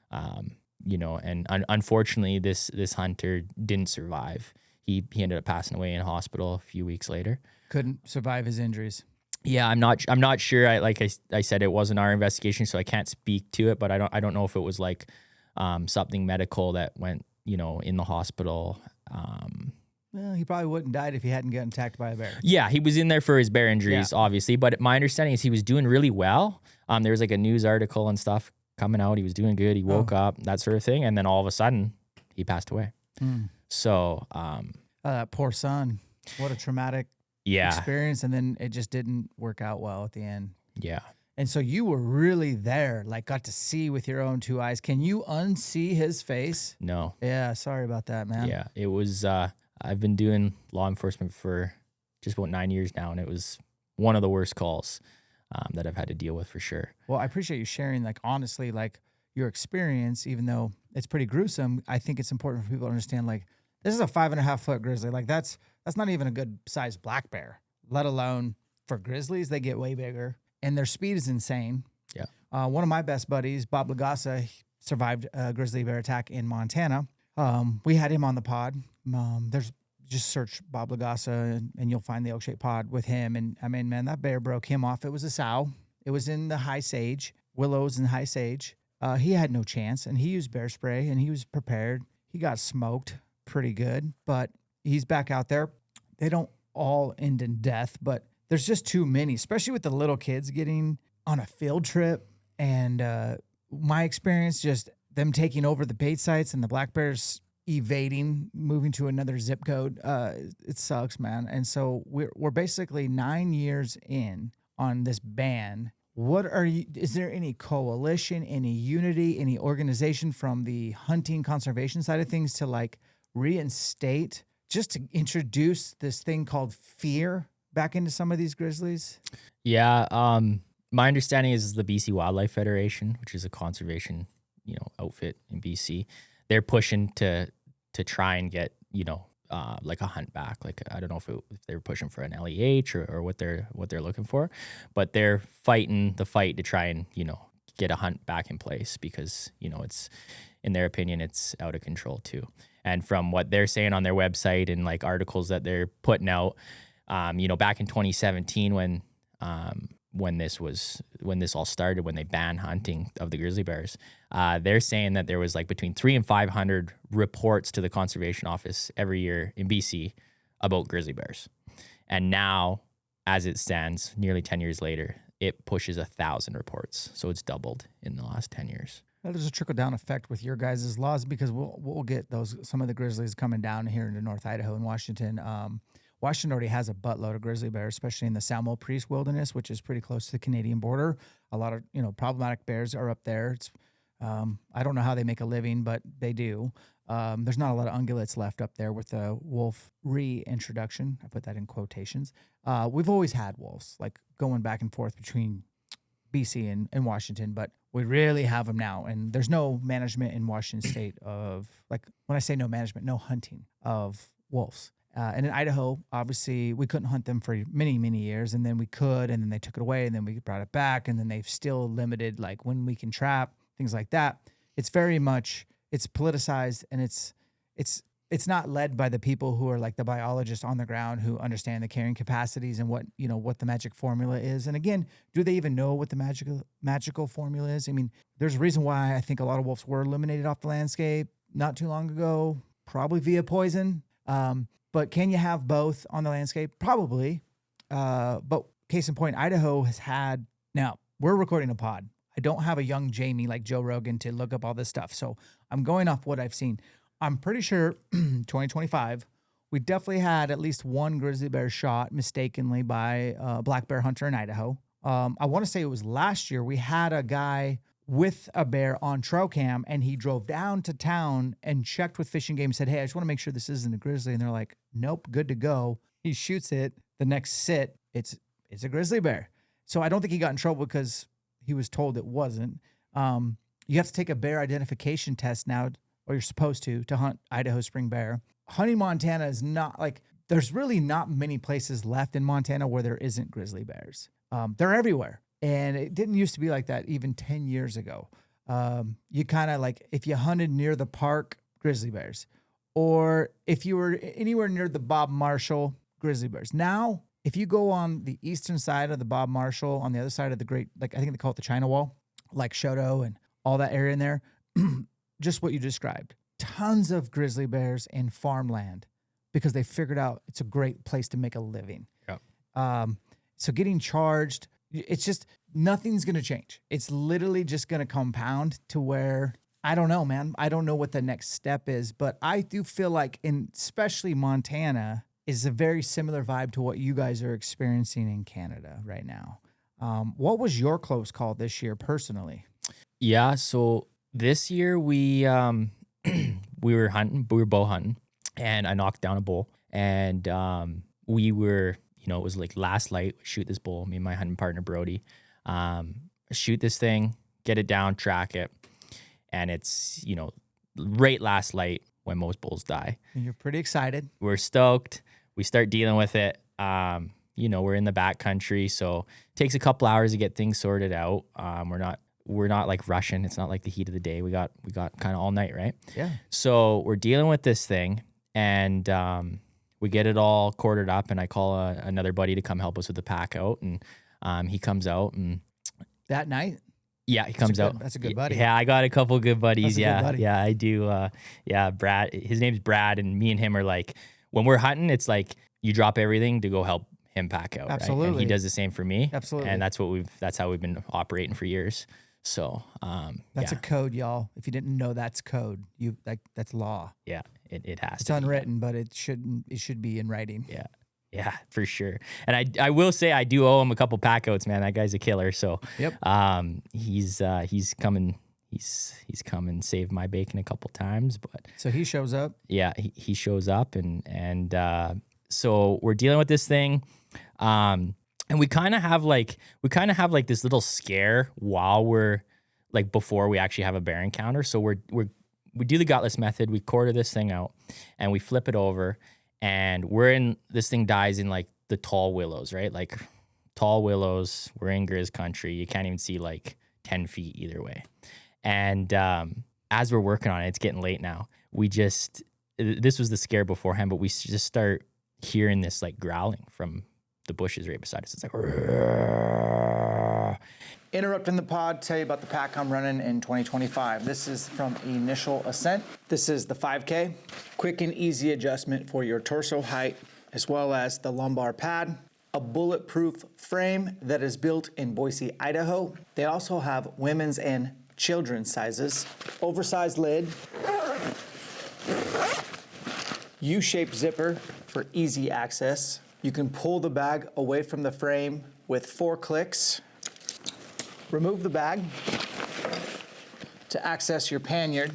And unfortunately, this hunter didn't survive. He ended up passing away in hospital a few weeks later. Couldn't survive his injuries. Yeah, I'm not sure. I said, it wasn't our investigation, so I can't speak to it. But I don't know if it was like something medical that went in the hospital. Well, he probably wouldn't died if he hadn't gotten attacked by a bear. Yeah, he was in there for his bear injuries, obviously. But my understanding is he was doing really well. There was like a news article and stuff coming out. He was doing good. He woke up, that sort of thing, and then all of a sudden, he passed away. So, that poor son. What a traumatic. Experience, and then it just didn't work out well at the end. Yeah. And so you were really there, like got to see with your own 2 eyes. Can you unsee his face? No. Yeah, sorry about that, man. Yeah, it was, I've been doing law enforcement for just about 9 years now, and it was one of the worst calls that I've had to deal with for sure. Well, I appreciate you sharing, like, honestly, like, your experience, even though it's pretty gruesome. I think it's important for people to understand, like, this is a 5.5 foot grizzly. Like, that's not even a good sized black bear, let alone for grizzlies. They get way bigger and their speed is insane. Yeah. One of my best buddies, Bob Lagasa, survived a grizzly bear attack in Montana. We had him on the pod. There's just search Bob Lagasa and you'll find the ElkShape pod with him. And I mean, man, that bear broke him off. It was a sow. It was in the high sage, willows and high sage. He had no chance and he used bear spray and he was prepared. He got smoked pretty good, but he's back out there. They don't all end in death, but there's just too many, especially with the little kids getting on a field trip. And my experience, just them taking over the bait sites and the black bears evading, moving to another zip code. It sucks, man. And so we're basically 9 years in on this ban. Is there any coalition, any unity, any organization from the hunting conservation side of things to like reinstate, just to introduce this thing called fear back into some of these grizzlies? Yeah. My understanding is the BC Wildlife Federation, which is a conservation, outfit in BC. They're pushing to try and get, like a hunt back. Like, I don't know if they're pushing for an LEH or what they're looking for, but they're fighting the fight to try and, get a hunt back in place because, it's, in their opinion, it's out of control too. And from what they're saying on their website and like articles that they're putting out, back in 2017 when this all started, when they banned hunting of the grizzly bears, they're saying that there was like between 300 and 500 reports to the conservation office every year in BC about grizzly bears. And now, as it stands, nearly 10 years later, it pushes 1,000 reports. So it's doubled in the last 10 years. Well, there's a trickle down effect with your guys' laws because we'll get some of the grizzlies coming down here into North Idaho and Washington. Washington already has a buttload of grizzly bears, especially in the Salmo Priest Wilderness, which is pretty close to the Canadian border. A lot of problematic bears are up there. It's I don't know how they make a living, but they do. There's not a lot of ungulates left up there with the wolf reintroduction. I put that in quotations. We've always had wolves, like going back and forth between BC and Washington, but we really have them now. And there's no management in Washington state of, like, when I say no management, no hunting of wolves. And in Idaho, obviously, we couldn't hunt them for many, many years. And then we could, and then they took it away, and then we brought it back. And then they've still limited, like, when we can trap, things like that. It's very much, it's politicized, and it's not led by the people who are like the biologists on the ground who understand the carrying capacities and what the magic formula is. And again, do they even know what the magical formula is? I mean, there's a reason why I think a lot of wolves were eliminated off the landscape not too long ago, probably via poison. But can you have both on the landscape? Probably. But case in point, Idaho has had, now we're recording a pod. I don't have a young Jamie like Joe Rogan to look up all this stuff. So I'm going off what I've seen. I'm pretty sure 2025, we definitely had at least one grizzly bear shot mistakenly by a black bear hunter in Idaho. I want to say it was last year. We had a guy with a bear on trail cam, and he drove down to town and checked with Fish and Game, said, hey, I just want to make sure this isn't a grizzly. And they're like, nope, good to go. He shoots it. The next sit, it's a grizzly bear. So I don't think he got in trouble because he was told it wasn't. You have to take a bear identification test now, or you're supposed to hunt Idaho spring bear. Hunting Montana is not like, there's really not many places left in Montana where there isn't grizzly bears. They're everywhere. And it didn't used to be like that even 10 years ago. You kind of like, if you hunted near the park, grizzly bears. Or if you were anywhere near the Bob Marshall, grizzly bears. Now, if you go on the eastern side of the Bob Marshall, on the other side of the great, like I think they call it the China Wall, like Shoto and all that area in there, just what you described. Tons of grizzly bears in farmland because they figured out it's a great place to make a living. Yeah. So getting charged, it's just, nothing's going to change. It's literally just going to compound to where, I don't know, man. I don't know what the next step is, but I do feel like, especially Montana, is a very similar vibe to what you guys are experiencing in Canada right now. What was your close call this year personally? Yeah, so this year we were bow hunting, and I knocked down a bull, and we were, it was like last light, shoot this bull, me and my hunting partner Brody, shoot this thing, get it down, track it, and it's, right last light when most bulls die. And you're pretty excited. We're stoked. We start dealing with it. We're in the back country, so it takes a couple hours to get things sorted out. We're not like rushing. It's not like the heat of the day. We got kind of all night, right? Yeah. So we're dealing with this thing, and we get it all quartered up, and I call another buddy to come help us with the pack out, and he comes out, and that night. Yeah, he comes out. That's a good buddy. Yeah, I got a couple good buddies. That's a good buddy. Yeah, I do. Brad. His name's Brad, and me and him are like, when we're hunting, it's like you drop everything to go help him pack out. Absolutely. Right? And he does the same for me. Absolutely. And that's how we've been operating for years. So that's a code, y'all. If you didn't know, that's code. That's law. Yeah, it has. It's to unwritten, but it should be in writing. Yeah. Yeah, for sure. And I will say I do owe him a couple pack outs, man. That guy's a killer. So yep. He's come and saved my bacon a couple times. But so he shows up. Yeah, he shows up, and so we're dealing with this thing. And we kind of have like this little scare while we're like before we actually have a bear encounter. So we do the gutless method. We quarter this thing out, and we flip it over. And this thing dies in like the tall willows, right? Like tall willows, we're in Grizz country. You can't even see like 10 feet either way. And as we're working on it, it's getting late now. This was the scare beforehand, but we just start hearing this like growling from the bushes right beside us. It's like, Rrr. Interrupting the pod, tell you about the pack I'm running in 2025. This is from Initial Ascent. This is the 5K. Quick and easy adjustment for your torso height, as well as the lumbar pad. a bulletproof frame that is built in Boise, Idaho. They also have women's and children's sizes, oversized lid, U-shaped zipper for easy access. You can pull the bag away from the frame with 4 clicks. Remove the bag to access your pannier.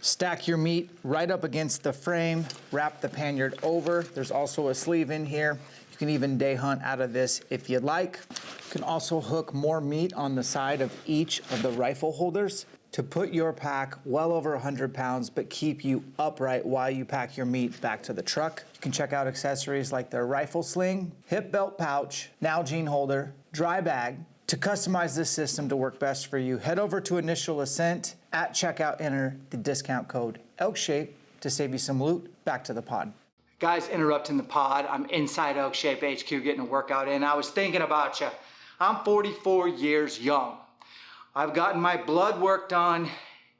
Stack your meat right up against the frame, wrap the pannier over. There's also a sleeve in here. You can even day hunt out of this if you'd like. You can also hook more meat on the side of each of the rifle holders to put your pack well over 100 pounds, but keep you upright while you pack your meat back to the truck. You can check out accessories like their rifle sling, hip belt pouch, Nalgene holder, dry bag. To customize this system to work best for you, head over to Initial Ascent. At checkout, enter the discount code ElkShape to save you some loot. Back to the pod. Guys, interrupting the pod. I'm inside ElkShape HQ getting a workout in. I was thinking about you. I'm 44 years young. I've gotten my blood work done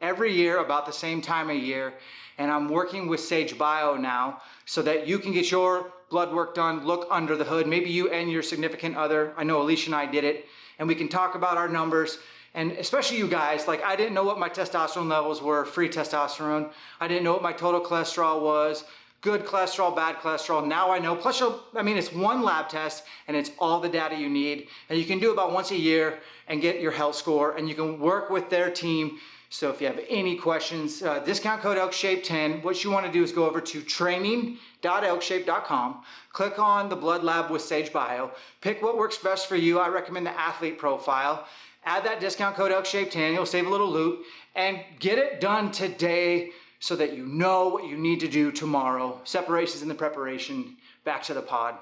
every year about the same time of year, and I'm working with Sage Bio now so that you can get your blood work done, look under the hood, maybe you and your significant other. I know Alicia and I did it, and we can talk about our numbers, and especially you guys, like I didn't know what my testosterone levels were, free testosterone. I didn't know what my total cholesterol was, good cholesterol, bad cholesterol. Now I know, plus it's one lab test and it's all the data you need. And you can do about once a year and get your health score, and you can work with their team. So if you have any questions, discount code ElkShape10. What you want to do is go over to training.elkshape.com, click on the blood lab with Sage Bio, pick what works best for you. I recommend the athlete profile. Add that discount code ElkShape10. You'll save a little loot and get it done today so that you know what you need to do tomorrow. Separations in the preparation. Back to the pod.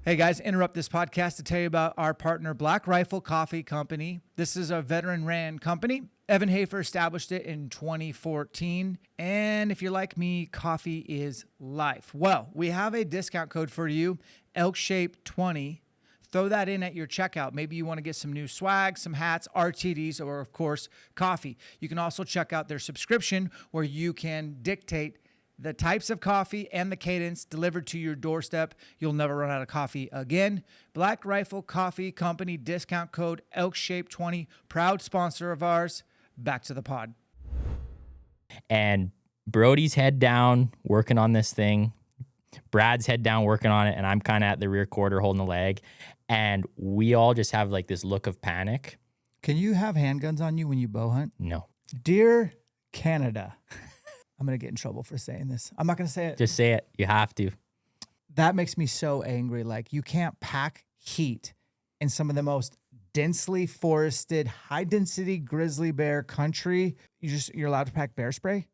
Hey guys, interrupt this podcast to tell you about our partner, Black Rifle Coffee Company. This is a veteran-ran company. Evan Hafer established it in 2014. And if you're like me, coffee is life. Well, we have a discount code for you, ElkShape20. Throw that in at your checkout. Maybe you want to get some new swag, some hats, RTDs, or of course, coffee. You can also check out their subscription where you can dictate the types of coffee and the cadence delivered to your doorstep. You'll never run out of coffee again. Black Rifle Coffee Company, discount code ElkShape20, proud sponsor of ours. Back to the pod. And Brody's head down working on this thing. Brad's head down working on it, and I'm kind of at the rear quarter holding the leg. And we all just have like this look of panic. Can you have handguns on you when you bow hunt? No. Dear Canada, I'm going to get in trouble for saying this. I'm not going to say it. Just say it. You have to. That makes me so angry. Like, you can't pack heat in some of the most densely forested, high-density grizzly bear country. You're allowed to pack bear spray?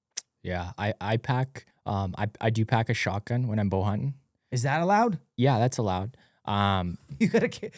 Yeah, I pack. I do pack a shotgun when I'm bow hunting. Is that allowed? Yeah, that's allowed. You gotta.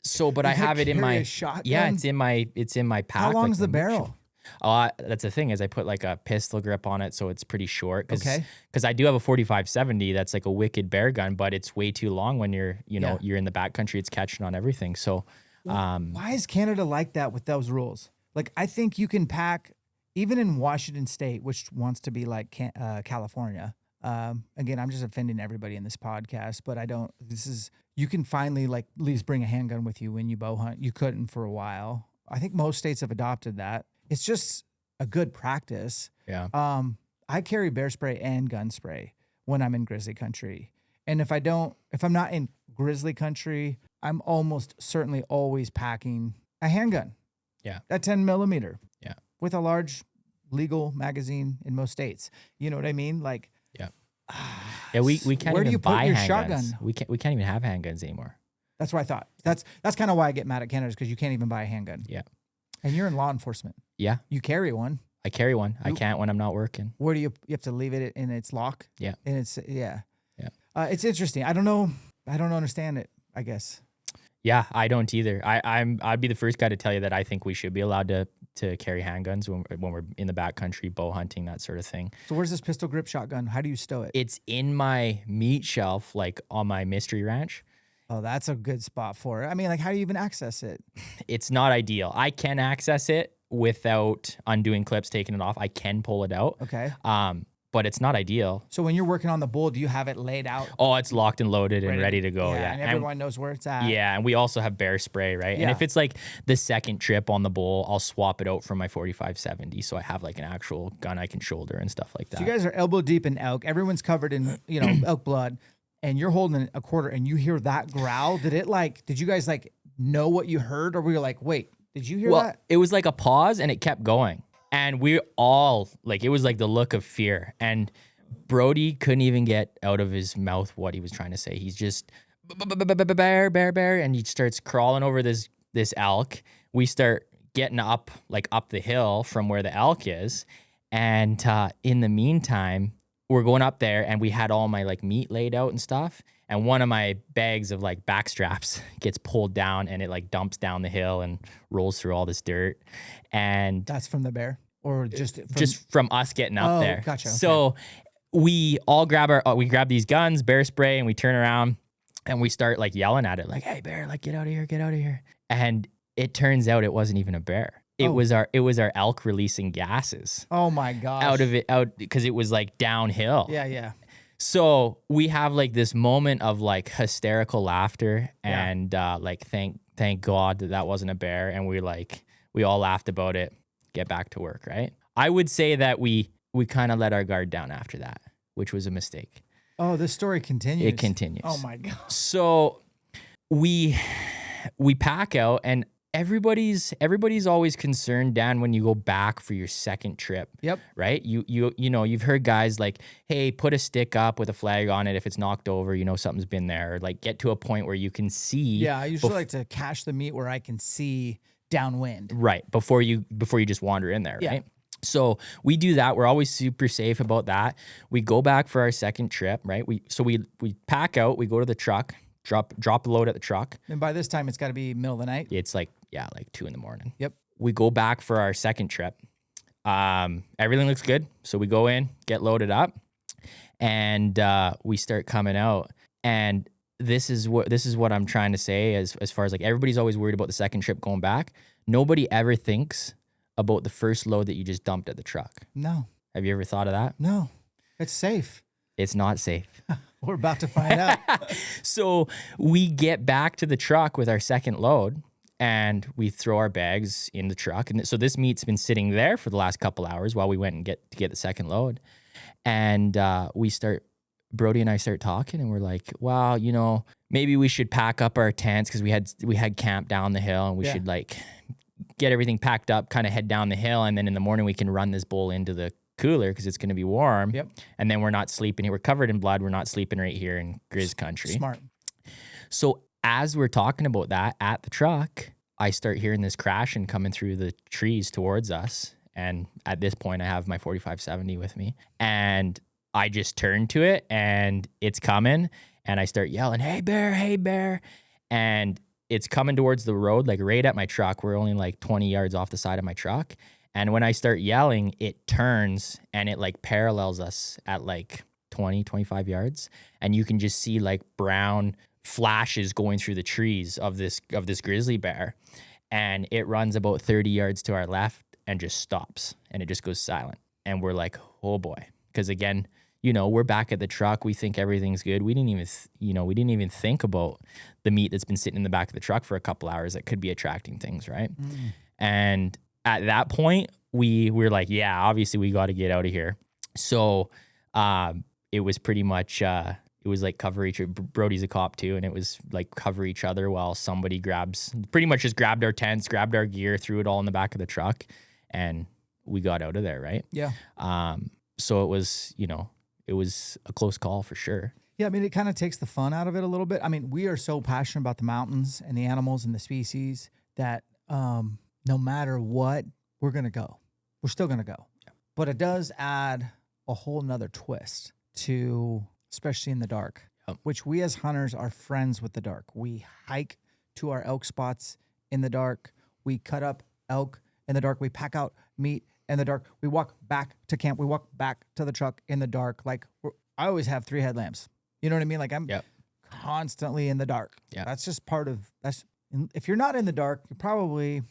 So, but I have it in my shotgun? Yeah, it's in my pack. How long's the barrel? That's the thing is I put like a pistol grip on it, so it's pretty short. Okay. Because I do have a 45-70 that's like a wicked bear gun, but it's way too long when you're you're in the backcountry. It's catching on everything. So, why is Canada like that with those rules? Like, I think you can pack even in Washington State, which wants to be like California. Again, I'm just offending everybody in this podcast, but I don't. You can finally like at least bring a handgun with you when you bow hunt. You couldn't for a while. I think most states have adopted that. It's just a good practice. Yeah. I carry bear spray and gun spray when I'm in grizzly country. And if I'm not in grizzly country, I'm almost certainly always packing a handgun. Yeah. A 10 millimeter. Yeah. With a large legal magazine in most states. You know what I mean? Like, yeah. Yeah, we can't where do even you put buy your handguns. shotgun? We can't even have handguns anymore. That's what I thought. That's kind of why I get mad at Canada, because you can't even buy a handgun. Yeah. And you're in law enforcement. Yeah. You carry one. I carry one. I can't when I'm not working. Where do you have to leave it in its lock? Yeah. And it's Yeah. It's interesting. I don't know. I don't understand it, I guess. Yeah, I don't either. I'd be the first guy to tell you that I think we should be allowed to carry handguns when we're in the backcountry, bow hunting, that sort of thing. So where's this pistol grip shotgun? How do you stow it? It's in my meat shelf, like on my mystery ranch. Oh, that's a good spot for it. I mean, like, how do you even access it? It's not ideal. I can access it without undoing clips, taking it off. I can pull it out. Okay. but it's not ideal. So when you're working on the bull, do you have it laid out? Oh, it's locked and loaded and ready to go. Yeah. And everyone knows where it's at. Yeah. And we also have bear spray, right? Yeah. And if it's like the second trip on the bull, I'll swap it out for my 45-70. So I have like an actual gun I can shoulder and stuff like that. So you guys are elbow deep in elk. Everyone's covered in, elk blood, and you're holding a quarter and you hear that growl. Did you guys like know what you heard, or were you like, wait, did you hear that? It was like a pause and it kept going. And we all like, it was like the look of fear. And Brody couldn't even get out of his mouth what he was trying to say. He's just bear, bear, bear. And he starts crawling over this elk. We start getting up the hill from where the elk is. And in the meantime, we're going up there and we had all my like meat laid out and stuff. And one of my bags of like back straps gets pulled down and it like dumps down the hill and rolls through all this dirt. And that's from the bear, or just from us getting up there. Gotcha. Okay. So we all grab these guns, bear spray, and we turn around and we start like yelling at it, like, "Hey bear, like get out of here, get out of here." And it turns out it wasn't even a bear. It was our elk releasing gases. Oh my gosh. Out because it was like downhill. Yeah. So we have like this moment of like hysterical laughter and like thank God that wasn't a bear, and we all laughed about it. Get back to work, right? I would say that we kind of let our guard down after that, which was a mistake. Oh, this story continues. It continues. Oh my God. So we pack out, and everybody's always concerned, Dan, when you go back for your second trip. Yep. Right? You've heard guys like, hey, put a stick up with a flag on it if it's knocked over, something's been there, or like get to a point where you can see. Yeah, I usually like to cache the meat where I can see downwind. Right. Before you just wander in there, right? So we do that. We're always super safe about that. We go back for our second trip, right? We pack out, we go to the truck, drop the load at the truck. And by this time, it's got to be middle of the night. It's like 2 a.m. Yep. We go back for our second trip. Everything looks good. So we go in, get loaded up, and we start coming out. And this is what I'm trying to say as far as like everybody's always worried about the second trip going back. Nobody ever thinks about the first load that you just dumped at the truck. No. Have you ever thought of that? No. It's safe. It's not safe. We're about to find out. So we get back to the truck with our second load and we throw our bags in the truck. And so this meat's been sitting there for the last couple hours while we went and get the second load. And Brody and I start talking and we're like, wow, maybe we should pack up our tents because we had camp down the hill, and we should like get everything packed up, kind of head down the hill. And then in the morning we can run this bull into the cooler because it's going to be warm. Yep. And then we're not sleeping here. We're covered in blood. We're not sleeping right here in Grizz country. Smart. So as we're talking about that at the truck, I start hearing this crashing coming through the trees towards us. And at this point I have my 45-70 with me, and I just turn to it and it's coming, and I start yelling, "Hey bear, hey bear." And it's coming towards the road, like right at my truck. We're only like 20 yards off the side of my truck. And when I start yelling, it turns and it like parallels us at like 20, 25 yards. And you can just see like brown flashes going through the trees of this grizzly bear. And it runs about 30 yards to our left and just stops, and it just goes silent. And we're like, oh boy. Because again, we're back at the truck. We think everything's good. We didn't even think about the meat that's been sitting in the back of the truck for a couple hours that could be attracting things, right? Mm. And at that point, we're like, yeah, obviously we got to get out of here. So it was pretty much, it was like cover each other. Brody's a cop too, and it was like cover each other while somebody pretty much just grabbed our tents, grabbed our gear, threw it all in the back of the truck, and we got out of there, right? Yeah. So it was, it was a close call for sure. Yeah, I mean, it kind of takes the fun out of it a little bit. I mean, we are so passionate about the mountains and the animals and the species that no matter what, we're going to go. We're still going to go. Yeah. But it does add a whole nother twist to, especially in the dark, which we as hunters are friends with the dark. We hike to our elk spots in the dark. We cut up elk in the dark. We pack out meat in the dark. We walk back to camp. We walk back to the truck in the dark. Like I always have 3 headlamps. You know what I mean? Like I'm constantly in the dark. Yeah. That's just part of that's. If you're not in the dark, you're probably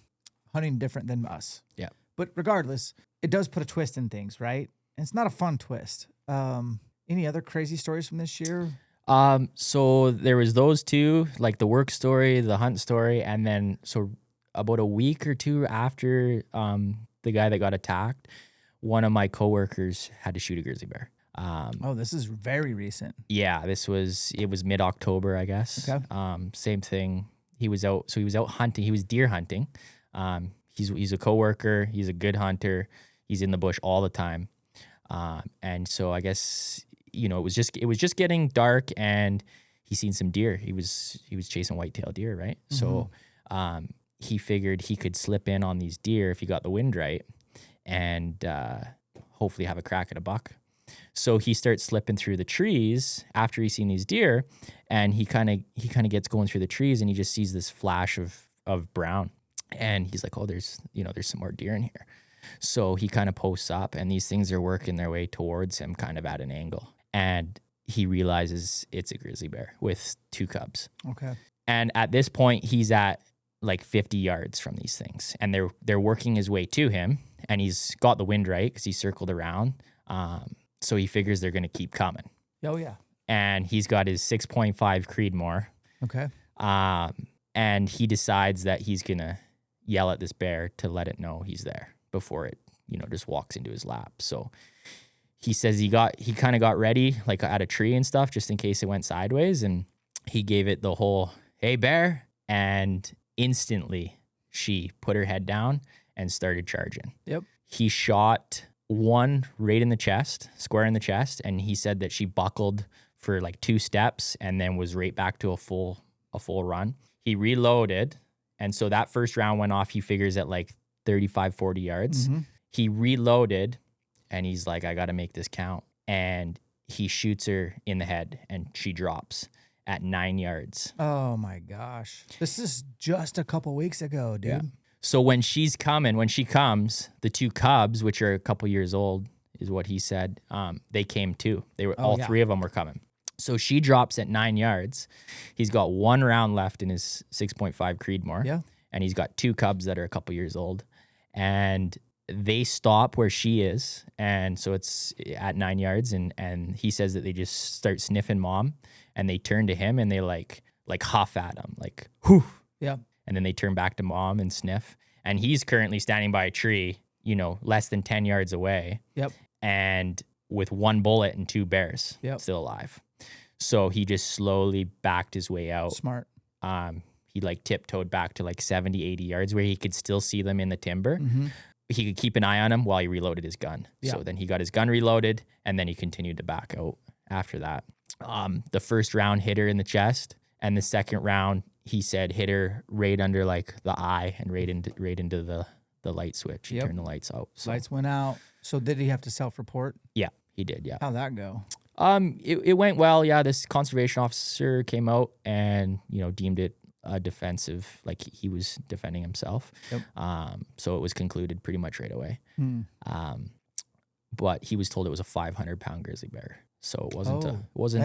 hunting different than us. Yeah. But regardless, it does put a twist in things, right? And it's not a fun twist. Any other crazy stories from this year? So there was those two, like the work story, the hunt story, and then so about a week or two after the guy that got attacked, one of my coworkers had to shoot a grizzly bear. Oh, this is very recent. Yeah, it was mid-October, I guess. Okay. Same thing. He was out hunting. He was deer hunting. He's a coworker. He's a good hunter. He's in the bush all the time. And so I guess, you know, it was just getting dark and he seen some deer. He was chasing whitetail deer, right? Mm-hmm. So he figured he could slip in on these deer if he got the wind right and hopefully have a crack at a buck. So he starts slipping through the trees after he's seen these deer, and he kind of gets going through the trees and he just sees this flash of brown. And he's like, oh, there's some more deer in here. So he kind of posts up and these things are working their way towards him kind of at an angle. And he realizes it's a grizzly bear with 2 cubs. Okay. And at this point, he's at like 50 yards from these things. And they're working his way to him. And he's got the wind right because he circled around. So he figures they're going to keep coming. Oh, yeah. And he's got his 6.5 Creedmoor. Okay. And he decides that he's going to yell at this bear to let it know he's there before it, you know, just walks into his lap. So he says he kind of got ready like at a tree and stuff just in case it went sideways. And he gave it the whole, hey, bear. And instantly she put her head down and started charging. Yep. He shot one right in the chest, square in the chest. And he said that she buckled for like 2 steps and then was right back to a full run. He reloaded. And so that first round went off, he figures at like 35, 40 yards. Mm-hmm. He reloaded and he's like, I got to make this count. And he shoots her in the head and she drops at 9 yards. Oh my gosh. This is just a couple weeks ago, dude. Yeah. So when she comes, the 2 cubs, which are a couple years old, is what he said, they came too. They were all 3 of them were coming. So she drops at 9 yards. He's got 1 round left in his 6.5 Creedmoor. Yeah. And he's got 2 cubs that are a couple years old. And they stop where she is. And so it's at 9 yards. And he says that they just start sniffing mom. And they turn to him and they like huff at him. Like, whew. Yeah. And then they turn back to mom and sniff. And he's currently standing by a tree, you know, less than 10 yards away. Yep. And with 1 bullet and 2 bears still alive. So he just slowly backed his way out. Smart. He like tiptoed back to like 70, 80 yards where he could still see them in the timber. Mm-hmm. He could keep an eye on him while he reloaded his gun. Yeah. So then he got his gun reloaded and then he continued to back out after that. The first round hit her in the chest, and the second round he said hit her right under like the eye and right into the light switch. He turned the lights out. So. Lights went out. So did he have to self-report? Yeah, he did. Yeah. How'd that go? It went well. Yeah, this conservation officer came out and, you know, deemed it a defensive, like he was defending himself. Yep. So it was concluded pretty much right away. But he was told it was a 500-pound grizzly bear. So it wasn't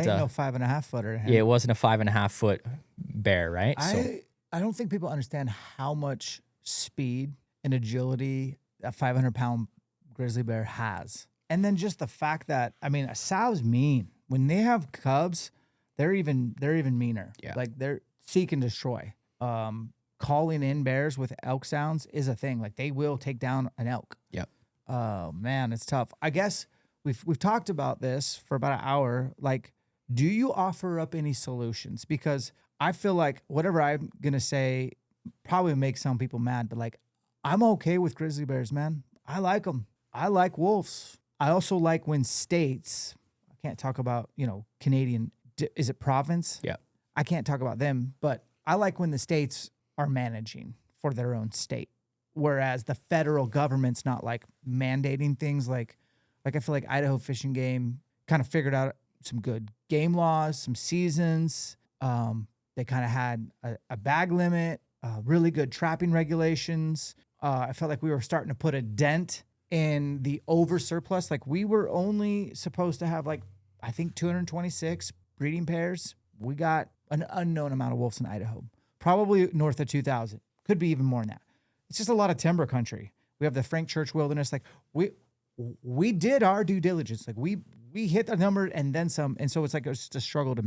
no 5.5 footer. Yeah, it wasn't a 5.5 foot bear, right? I don't think people understand how much speed and agility a 500-pound grizzly bear has. And then just the fact that, I mean, a sow's mean. When they have cubs, they're even meaner. Yeah. Like they're seek and destroy. Calling in bears with elk sounds is a thing. Like they will take down an elk. Yep. Oh man, it's tough. I guess we've talked about this for about an hour. Like, do you offer up any solutions? Because I feel like whatever I'm gonna say probably makes some people mad, but like I'm okay with grizzly bears, man. I like them. I like wolves. I also like when states, I can't talk about, you know, Canadian, is it province? Yeah. I can't talk about them, but I like when the states are managing for their own state. Whereas the federal government's not like mandating things like I feel like Idaho Fish and Game kind of figured out some good game laws, some seasons. They kind of had a bag limit, really good trapping regulations. I felt like we were starting to put a dent in the over surplus. Like we were only supposed to have like, I think 226 breeding pairs. We got an unknown amount of wolves in Idaho, probably north of 2,000. Could be even more than that. It's just a lot of timber country. We have the Frank Church Wilderness. Like we did our due diligence. Like we hit the number and then some. And so it's like it's just a struggle to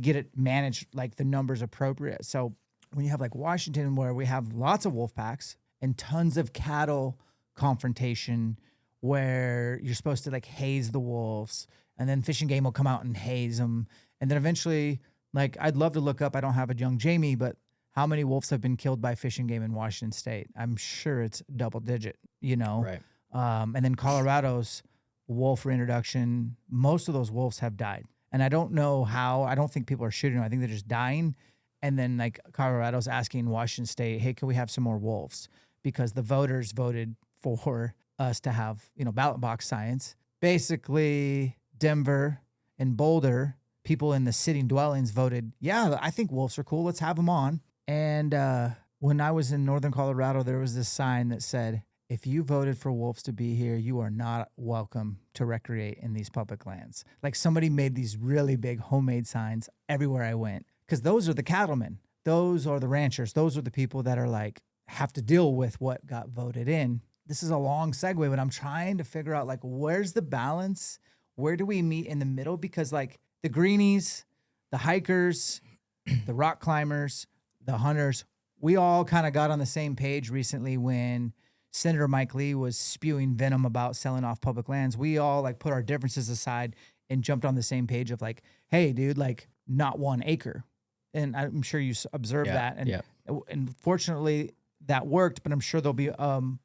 get it managed like the numbers appropriate. So when you have like Washington, where we have lots of wolf packs and tons of cattle confrontation, where you're supposed to like haze the wolves, and then Fish and Game will come out and haze them. And then eventually, like, I'd love to look up, I don't have a young Jamie, but how many wolves have been killed by Fish and Game in Washington State? I'm sure it's double digit, you know? Right. And then Colorado's wolf reintroduction, most of those wolves have died. And I don't know how. I don't think people are shooting them. I think they're just dying. And then like Colorado's asking Washington State, hey, can we have some more wolves? Because the voters voted for us to have, you know, ballot box science. Basically, Denver and Boulder, people in the sitting dwellings voted, yeah, I think wolves are cool. Let's have them on. And when I was in northern Colorado, there was this sign that said, if you voted for wolves to be here, you are not welcome to recreate in these public lands. Like somebody made these really big homemade signs everywhere I went. Because those are the cattlemen. Those are the ranchers. Those are the people that are like, have to deal with what got voted in. This is a long segue, but I'm trying to figure out like, where's the balance? Where do we meet in the middle? Because like the greenies, the hikers, the rock climbers, the hunters, we all kind of got on the same page recently when Senator Mike Lee was spewing venom about selling off public lands. We all like put our differences aside and jumped on the same page of like, hey, dude, like not 1 acre. And I'm sure you observed that. And fortunately that worked, but I'm sure there'll be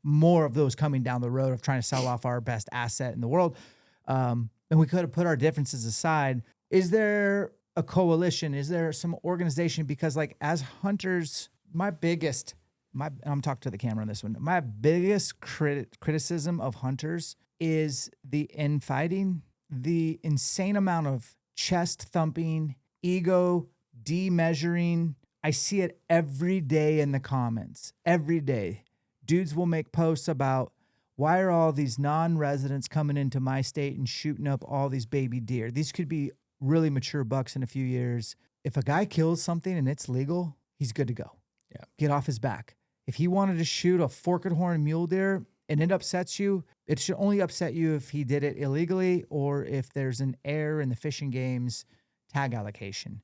more of those coming down the road of trying to sell off our best asset in the world. And we could have put our differences aside. Is there a coalition? Is there some organization? Because like as hunters, I'm talking to the camera on this one. My biggest criticism of hunters is the infighting, the insane amount of chest thumping, ego demeasuring. I see it every day in the comments. Every day. Dudes will make posts about why are all these non-residents coming into my state and shooting up all these baby deer? These could be really mature bucks in a few years. If a guy kills something and it's legal, he's good to go. Yeah. Get off his back. If he wanted to shoot a forked horn mule deer and it upsets you, it should only upset you if he did it illegally or if there's an error in the Fish and Game's tag allocation.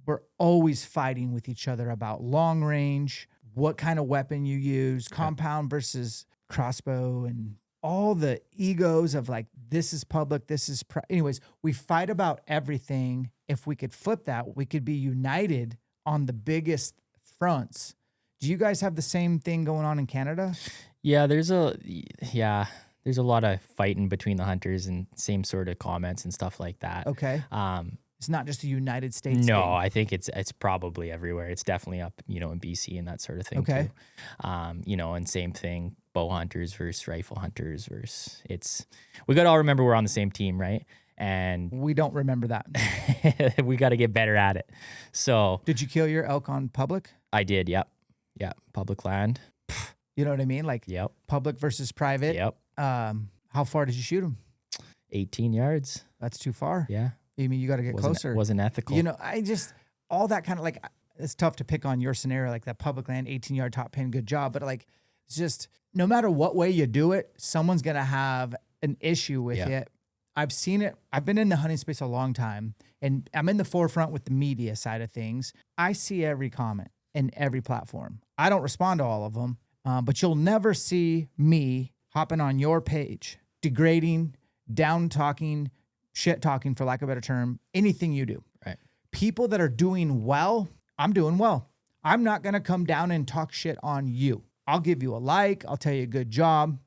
We're always fighting with each other about long range, what kind of weapon you use, compound versus crossbow, and all the egos of like, this is public, this is anyways, we fight about everything. If we could flip that, we could be united on the biggest fronts. Do you guys have the same thing going on in Canada? Yeah, there's a lot of fighting between the hunters and same sort of comments and stuff like that. Okay. It's not just a United States No, thing. I think it's probably everywhere. It's definitely up, in BC and that sort of thing too. And same thing, bow hunters versus rifle hunters we got to all remember we're on the same team, right? And we don't remember that. we got to get better at it. So, did you kill your elk on public? I did. Yep. Yeah. Public land. You know what I mean? Like public versus private. Yep. How far did you shoot him? 18 yards. That's too far. Yeah. You mean you got to get closer? Wasn't ethical. All that kind of like, it's tough to pick on your scenario, like that public land, 18-yard top pin, good job. But like, it's just, no matter what way you do it, someone's going to have an issue with it. I've seen it. I've been in the hunting space a long time, and I'm in the forefront with the media side of things. I see every comment in every platform. I don't respond to all of them, but you'll never see me hopping on your page, degrading, down-talking, shit-talking, for lack of a better term, anything you do. Right. People that are doing well, I'm doing well. I'm not going to come down and talk shit on you. I'll give you a like. I'll tell you a good job.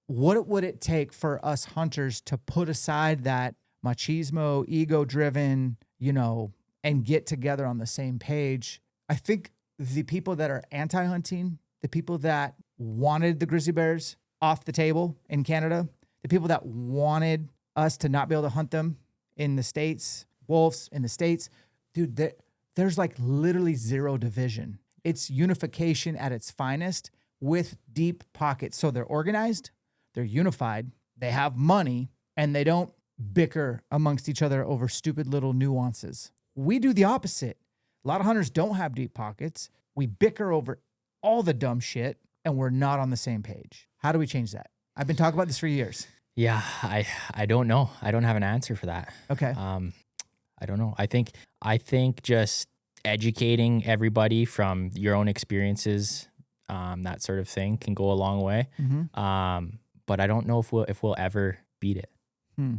What would it take for us hunters to put aside that machismo, ego-driven, and get together on the same page? I think the people that are anti-hunting, the people that wanted the grizzly bears off the table in Canada, the people that wanted us to not be able to hunt them in the States, wolves in the States, dude, there's like literally zero division. It's unification at its finest with deep pockets. So they're organized, they're unified, they have money, and they don't bicker amongst each other over stupid little nuances. We do the opposite. A lot of hunters don't have deep pockets. We bicker over all the dumb shit, and we're not on the same page. How do we change that? I've been talking about this for years. Yeah, I don't know. I don't have an answer for that. Okay. I don't know. I think just educating everybody from your own experiences, that sort of thing can go a long way. Mm-hmm. But I don't know if we'll ever beat it. Hmm.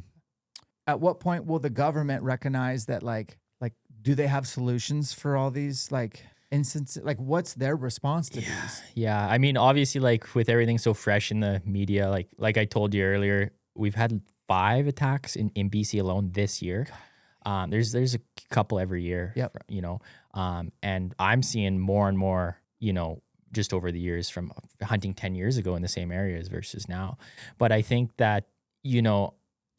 At what point will the government recognize that like do they have solutions for all these like instances? Like what's their response to these? Yeah. I mean, obviously, like with everything so fresh in the media, like I told you earlier, we've had 5 attacks in BC alone this year. There's a couple every year, Yep. and I'm seeing more and more, just over the years from hunting 10 years ago in the same areas versus now. But I think that,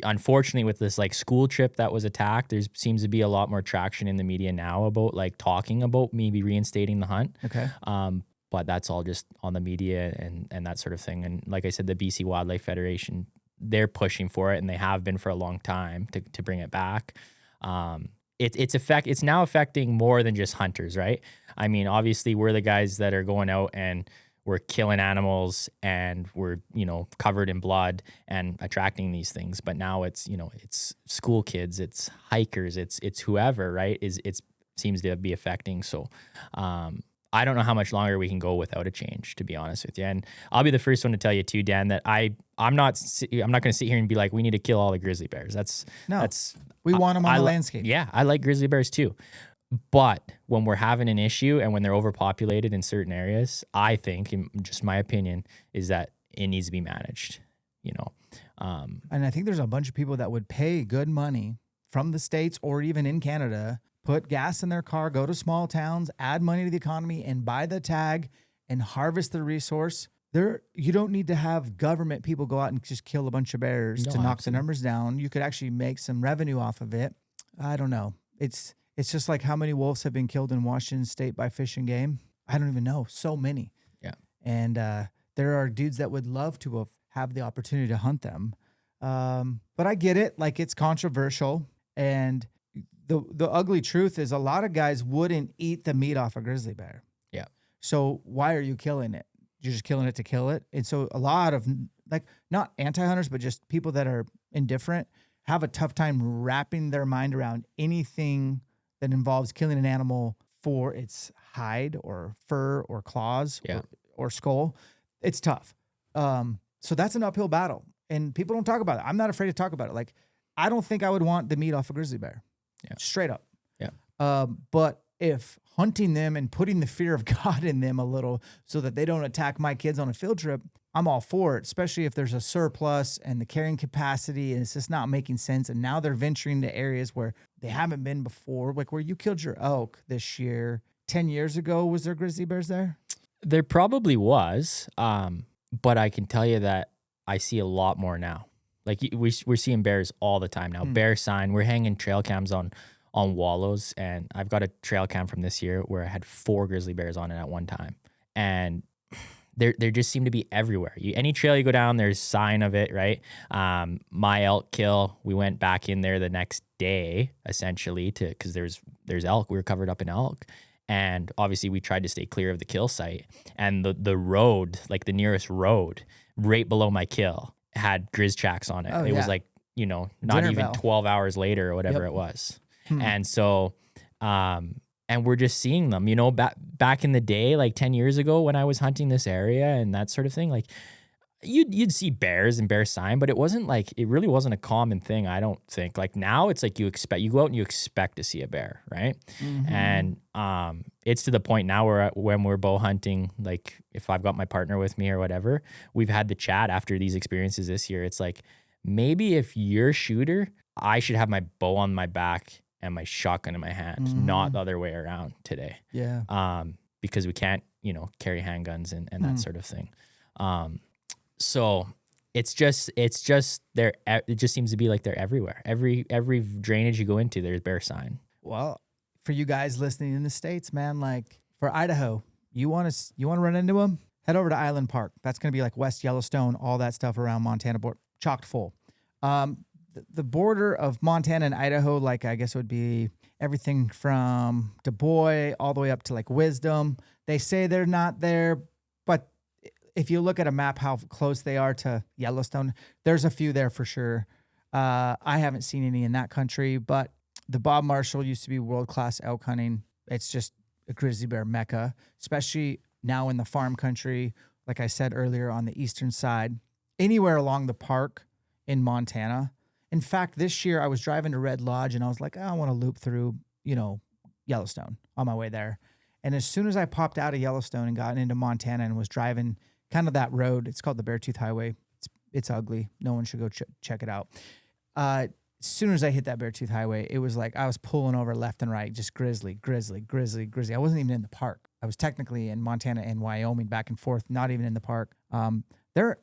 unfortunately with this like school trip that was attacked, there seems to be a lot more traction in the media now about like talking about maybe reinstating the hunt. Okay. But that's all just on the media and that sort of thing. And like I said, the BC Wildlife Federation, they're pushing for it and they have been for a long time to bring it back. It's now affecting more than just hunters, right? I mean, obviously we're the guys that are going out and we're killing animals and we're, covered in blood and attracting these things. But now it's school kids, it's hikers, it's whoever, right? It's seems to be affecting. So, I don't know how much longer we can go without a change, to be honest with you. And I'll be the first one to tell you too, Dan, that I'm not going to sit here and be like, we need to kill all the grizzly bears. We want them on the li- landscape. Yeah, I like grizzly bears too. But when we're having an issue and when they're overpopulated in certain areas, I think, in just my opinion, is that it needs to be managed. And I think there's a bunch of people that would pay good money from the States or even in Canada, put gas in their car, go to small towns, add money to the economy and buy the tag and harvest the resource. You don't need to have government people go out and just kill a bunch of bears to knock the numbers down. You could actually make some revenue off of it. I don't know. It's just like how many wolves have been killed in Washington State by Fish and Game. I don't even know. So many. Yeah. And there are dudes that would love to have the opportunity to hunt them. But I get it. Like it's controversial. And the ugly truth is a lot of guys wouldn't eat the meat off a grizzly bear. Yeah. So why are you killing it? You're just killing it to kill it. And so a lot of like not anti-hunters, but just people that are indifferent have a tough time wrapping their mind around anything that involves killing an animal for its hide or fur or claws or skull. It's tough. So that's an uphill battle. And people don't talk about it. I'm not afraid to talk about it. Like, I don't think I would want the meat off a grizzly bear. Yeah. Straight up. Yeah. But if hunting them and putting the fear of God in them a little so that they don't attack my kids on a field trip, I'm all for it, especially if there's a surplus and the carrying capacity and it's just not making sense. And now they're venturing to areas where they haven't been before, like where you killed your elk this year. 10 years ago, was there grizzly bears there? There probably was, but I can tell you that I see a lot more now. Like we're seeing bears all the time now. Bear sign. We're hanging trail cams on wallows, and I've got a trail cam from this year where I had 4 grizzly bears on it at one time, and they just seem to be everywhere. Any trail you go down, there's sign of it, right? My elk kill, we went back in there the next day essentially because there's elk. We were covered up in elk. And obviously we tried to stay clear of the kill site, and the road, like the nearest road right below my kill, had grizz tracks on it. It was like, not Dinner even bell. 12 hours later or whatever it was. And so, and we're just seeing them, back in the day, like 10 years ago when I was hunting this area and that sort of thing, like you'd see bears and bear sign, but it really wasn't a common thing. I don't think. Like now it's like you go out and you expect to see a bear, right? Mm-hmm. And it's to the point now where when we're bow hunting, like if I've got my partner with me or whatever, we've had the chat after these experiences this year. It's like, maybe if you're a shooter, I should have my bow on my back and my shotgun in my hand, not the other way around today. Yeah. Because we can't, carry handguns and that sort of thing. So it's just there. It just seems to be like they're everywhere. Every drainage you go into, there's bear sign. Well, for you guys listening in the States, man, like for Idaho, you want to run into them? Head over to Island Park. That's going to be like West Yellowstone, all that stuff around Montana, chocked full. The border of Montana and Idaho, like I guess it would be everything from Du Bois all the way up to like Wisdom. They say they're not there, but if you look at a map, how close they are to Yellowstone, there's a few there for sure. I haven't seen any in that country, but the Bob Marshall used to be world-class elk hunting. It's just a grizzly bear mecca, especially now in the farm country. Like I said earlier, on the eastern side, anywhere along the park in Montana. In fact, this year I was driving to Red Lodge and I was like, oh, I want to loop through, Yellowstone on my way there. And as soon as I popped out of Yellowstone and got into Montana and was driving kind of that road, it's called the Beartooth Highway. It's ugly. No one should go check it out. As soon as I hit that Beartooth Highway, it was like I was pulling over left and right, just grizzly, grizzly, grizzly, grizzly. I wasn't even in the park. I was technically in Montana and Wyoming, back and forth, not even in the park. They're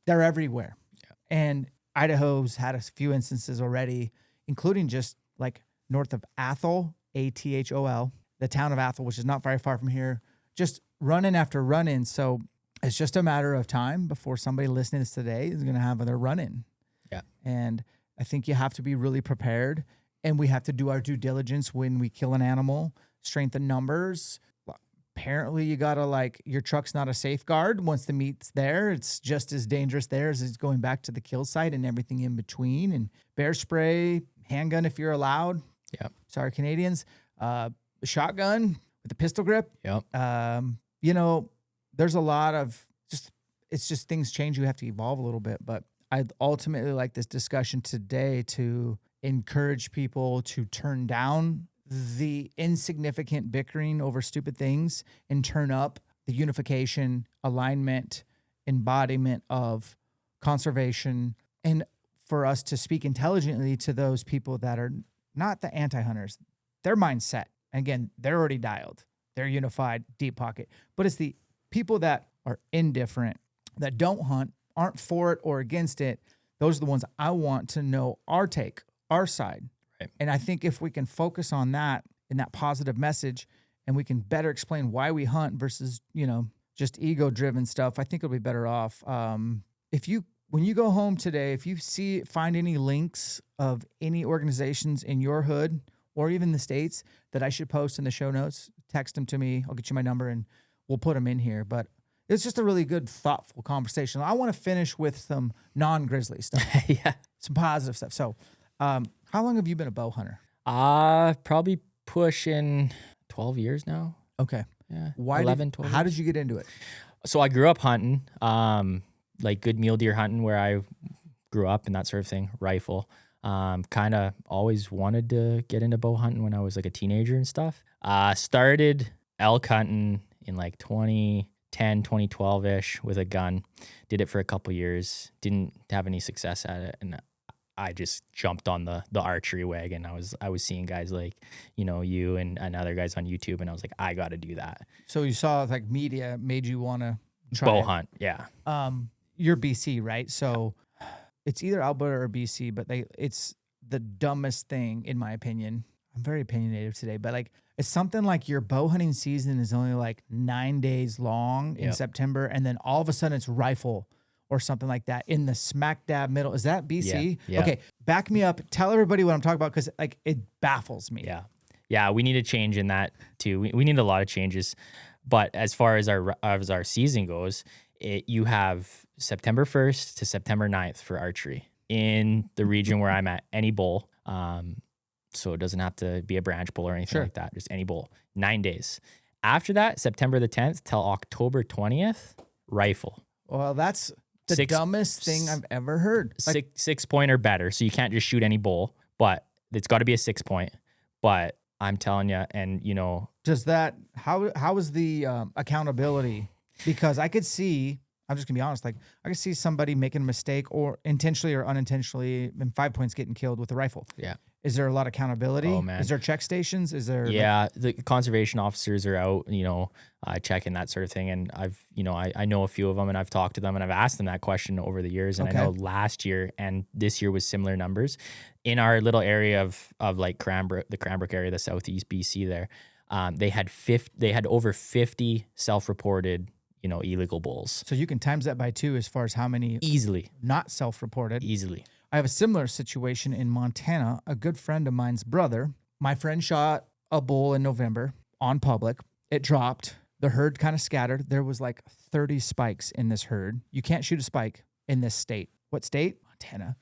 everywhere. Yeah. And Idaho's had a few instances already, including just like north of Athol, Athol, the town of Athol, which is not very far from here, just run-in after run-in. So it's just a matter of time before somebody listening to this today is going to have their run-in. Yeah. And I think you have to be really prepared, and we have to do our due diligence when we kill an animal, strengthen numbers. Apparently you got to your truck's not a safeguard. Once the meat's there, it's just as dangerous there as it's going back to the kill site and everything in between. And bear spray, handgun if you're allowed. Yeah. Sorry, Canadians. Shotgun with the pistol grip. Yep. There's a lot of it's just things change. You have to evolve a little bit. But I'd ultimately like this discussion today to encourage people to turn down the insignificant bickering over stupid things and turn up the unification, alignment, embodiment of conservation, and for us to speak intelligently to those people that are not the anti-hunters. Their mindset, again, they're already dialed. They're unified, deep pocket. But it's the people that are indifferent, that don't hunt, aren't for it or against it. Those are the ones I want to know our take, our side. Right. And I think if we can focus on that in that positive message, and we can better explain why we hunt versus, just ego-driven stuff, I think it'll be better off. When you go home today, if you find any links of any organizations in your hood or even the States that I should post in the show notes, text them to me. I'll get you my number and we'll put them in here. But it's just a really good, thoughtful conversation. I want to finish with some non-grizzly stuff. Yeah. Some positive stuff. So, how long have you been a bow hunter? Probably pushing 12 years now. Okay. Yeah. 12 How did you get into it? So I grew up hunting, good mule deer hunting where I grew up and that sort of thing, rifle. Kind of always wanted to get into bow hunting when I was like a teenager and stuff. Started elk hunting in 2010, 2012-ish with a gun. Did it for a couple years. Didn't have any success at it. And I just jumped on the archery wagon. I was seeing guys like, you and other guys on YouTube, and I was like, I got to do that. So you saw media made you want to try bow hunt. Yeah. You're BC, right? So it's either Alberta or BC, but it's the dumbest thing in my opinion. I'm very opinionated today, but it's something like your bow hunting season is only 9 days long in September, and then all of a sudden it's rifle or something like that in the smack dab middle. Is that BC? Yeah. Okay, back me up. Tell everybody what I'm talking about, because it baffles me. Yeah. We need a change in that too. We need a lot of changes. But as far as our season goes, you have September 1st to September 9th for archery in the region where I'm at, any bull. So it doesn't have to be a branch bull or anything like that. Just any bull. 9 days. After that, September the 10th till October 20th, rifle. Well, that's the dumbest thing I've ever heard. 6 point or better. So you can't just shoot any bull, but it's got to be a 6 point. But I'm telling you, and does that, how is the accountability? Because I could see, I'm just gonna be honest, I could see somebody making a mistake or intentionally or unintentionally, and 5 points getting killed with a rifle. Yeah. Is there a lot of accountability? Oh, man. Is there check stations? Is there? Yeah, the conservation officers are out, checking that sort of thing. And I know a few of them, and I've talked to them, and I've asked them that question over the years. And I know last year and this year was similar numbers in our little area of Cranbrook, the Cranbrook area, the southeast BC there. They had over 50 self-reported, illegal bulls. So you can times that by 2 as far as how many easily not self-reported. Easily. I have a similar situation in Montana. A good friend of mine's brother, my friend shot a bull in November on public. It dropped. The herd kind of scattered. There was like 30 spikes in this herd. You can't shoot a spike in this state. What state? Montana.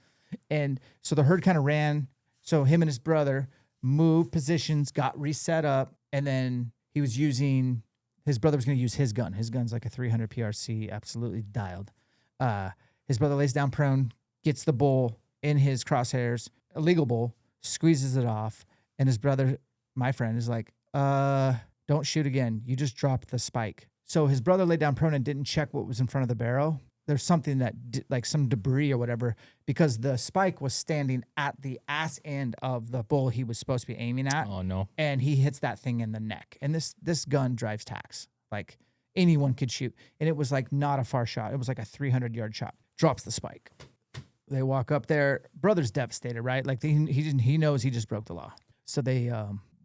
And so the herd kind of ran. So him and his brother moved positions, got reset up, and then he was using, his brother was going to use his gun. His gun's like a 300 PRC, absolutely dialed. His brother lays down prone, gets the bull in his crosshairs, a legal bull, squeezes it off, and his brother, my friend, is like, don't shoot again. You just dropped the spike. So his brother laid down prone and didn't check what was in front of the barrel. There's something that, like some debris or whatever, because the spike was standing at the ass end of the bull he was supposed to be aiming at. Oh, no. And he hits that thing in the neck. And this gun drives tacks. Like anyone could shoot. And it was like not a far shot. It was like a 300-yard shot. Drops the spike. They walk up there. Brother's devastated, right? Like he knows he just broke the law. So they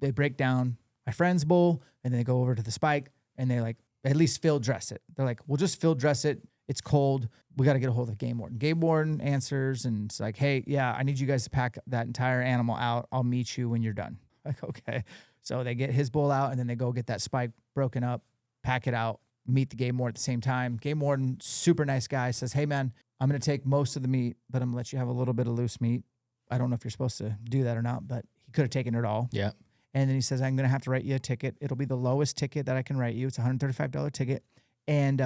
break down my friend's bull, and then they go over to the spike, and they like at least field dress it. They're like, we'll just field dress it. It's cold. We got to get a hold of the game warden. Game warden answers, and it's like, hey, yeah, I need you guys to pack that entire animal out. I'll meet you when you're done. Like, okay. So they get his bull out, and then they go get that spike broken up, pack it out, meet the game warden at the same time. Game warden, super nice guy, says, hey, man, I'm going to take most of the meat, but I'm going to let you have a little bit of loose meat. I don't know if you're supposed to do that or not, but he could have taken it all. Yeah. And then he says, I'm going to have to write you a ticket. It'll be the lowest ticket that I can write you. It's a $135 ticket. And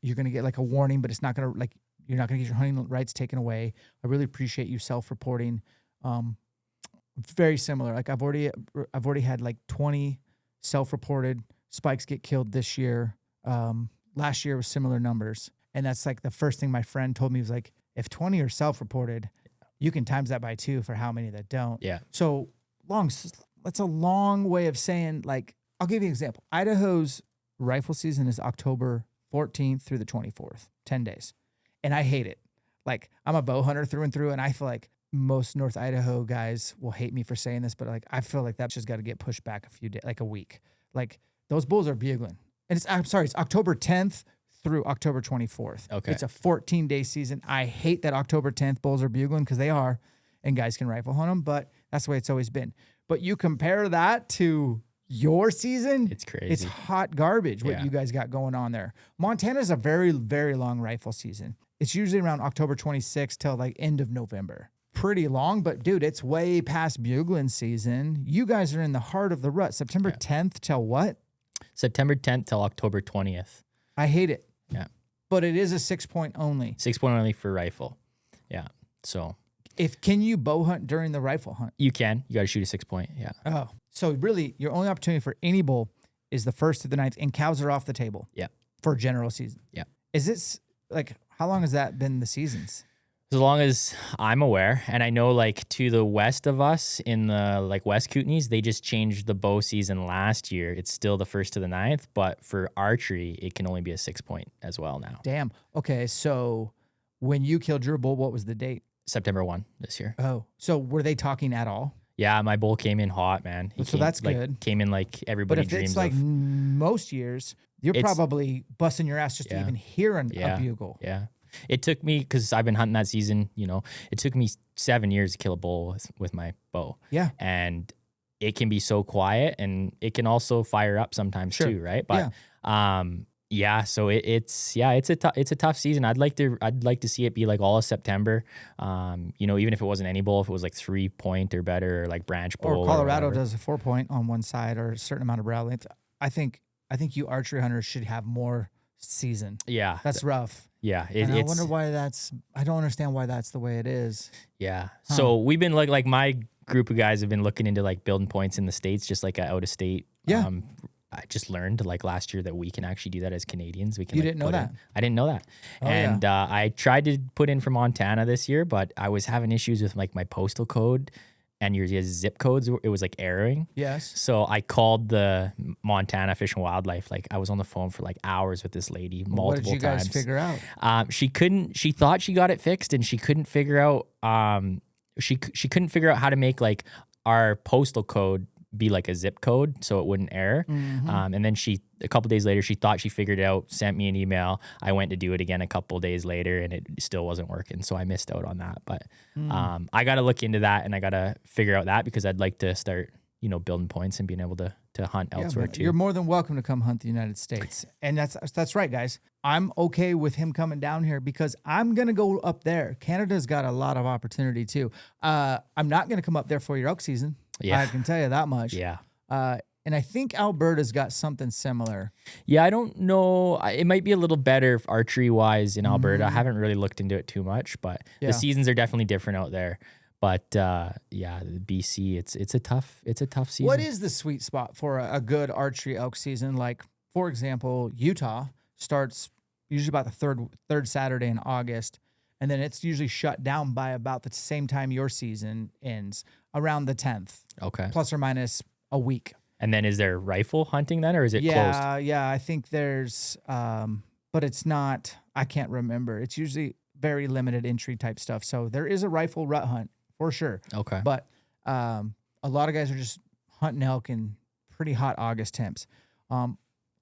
you're going to get like a warning, but it's not going to like, you're not going to get your hunting rights taken away. I really appreciate you self-reporting. Very similar. Like I've already had like 20 self-reported spikes get killed this year. Last year was similar numbers. And that's like the first thing my friend told me was like, if 20 are self-reported, you can times that by 2 for how many that don't. Yeah. So that's a long way of saying, like, I'll give you an example. Idaho's rifle season is October 14th through the 24th, 10 days. And I hate it. Like, I'm a bow hunter through and through, and I feel like most North Idaho guys will hate me for saying this, but like, I feel like that's just got to get pushed back a few days, like a week. Like, those bulls are bugling. And it's October 10th through October 24th. Okay. It's a 14-day season. I hate that October 10th bulls are bugling because they are, and guys can rifle hunt them, but that's the way it's always been. But you compare that to your season, It's crazy. It's hot garbage what you guys got going on there. Montana's a very, very long rifle season. It's usually around October 26th till like end of November. Pretty long, but dude, it's way past bugling season. You guys are in the heart of the rut. September 10th till what? September 10th till October 20th. I hate it. Yeah. But it is a 6-point only. 6-point only for rifle. Yeah. So Can you bow hunt during the rifle hunt? you can. You got to shoot a 6-point. Yeah. Oh, so really your only opportunity for any bull is the 1st to the 9th, and cows are off the table. Yeah. For general season. Yeah. Is this like, how long has that been the seasons? As long as I'm aware, and I know like to the west of us in the like West Kootenays, they just changed the bow season last year. It's still the 1st to the 9th, but for archery, it can only be a 6-point as well now. Damn. Okay, so when you killed your bull, what was the date? September 1 this year. Oh, so were they talking at all? Yeah, my bull came in hot, man. So that's good. Came in like everybody But if dreams it's like of. most years, you're probably busting your ass just to even hear a bugle. Yeah. It took me, because I've been hunting that season, it took me 7 years to kill a bull with my bow. Yeah. And it can be so quiet, and it can also fire up sometimes too, right? But so it's a tough season. I'd like to see it be like all of September. Even if it wasn't any bull, if it was like 3-point or better, or like branch bull. Or Colorado does a 4-point on one side or a certain amount of brow length. I think you archery hunters should have more season. Yeah. That's rough. Yeah. I wonder why I don't understand why that's the way it is. Yeah. Huh. So we've been like my group of guys have been looking into like building points in the States, just like out of state. Yeah. I just learned like last year that we can actually do that as Canadians. We can. You didn't know that? I didn't know that. Oh, and I tried to put in for Montana this year, but I was having issues with like my postal code and your zip codes. It was like erroring. Yes. So I called the Montana Fish and Wildlife. Like I was on the phone for like hours with this lady multiple times. What did you guys figure out? She thought she got it fixed, and she couldn't figure out she couldn't figure out how to make like our postal code be like a zip code so it wouldn't error. Mm-hmm. And then a couple days later, she thought she figured it out, sent me an email. I went to do it again a couple days later, and it still wasn't working. So I missed out on that. But I got to look into that, and I got to figure out that, because I'd like to start, building points and being able to hunt elsewhere but too. you're more than welcome to come hunt the United States. And that's right, guys. I'm okay with him coming down here because I'm going to go up there. Canada's got a lot of opportunity too. I'm not going to come up there for your elk season. Yeah. I can tell you that much. Yeah. And I think Alberta's got something similar. Yeah, I don't know. It might be a little better archery wise in Alberta. I haven't really looked into it too much, but the seasons are definitely different out there. But yeah, the BC, it's a tough season. What is the sweet spot for a good archery elk season? Like, for example, Utah starts usually about the third Saturday in August, and then it's usually shut down by about the same time your season ends, around the 10th. Okay. Plus or minus a week. And then is there rifle hunting then, or is it closed? Yeah, I think there's, but it's not, I can't remember. It's usually very limited entry type stuff. So there is a rifle rut hunt for sure. Okay. But a lot of guys are just hunting elk in pretty hot August temps.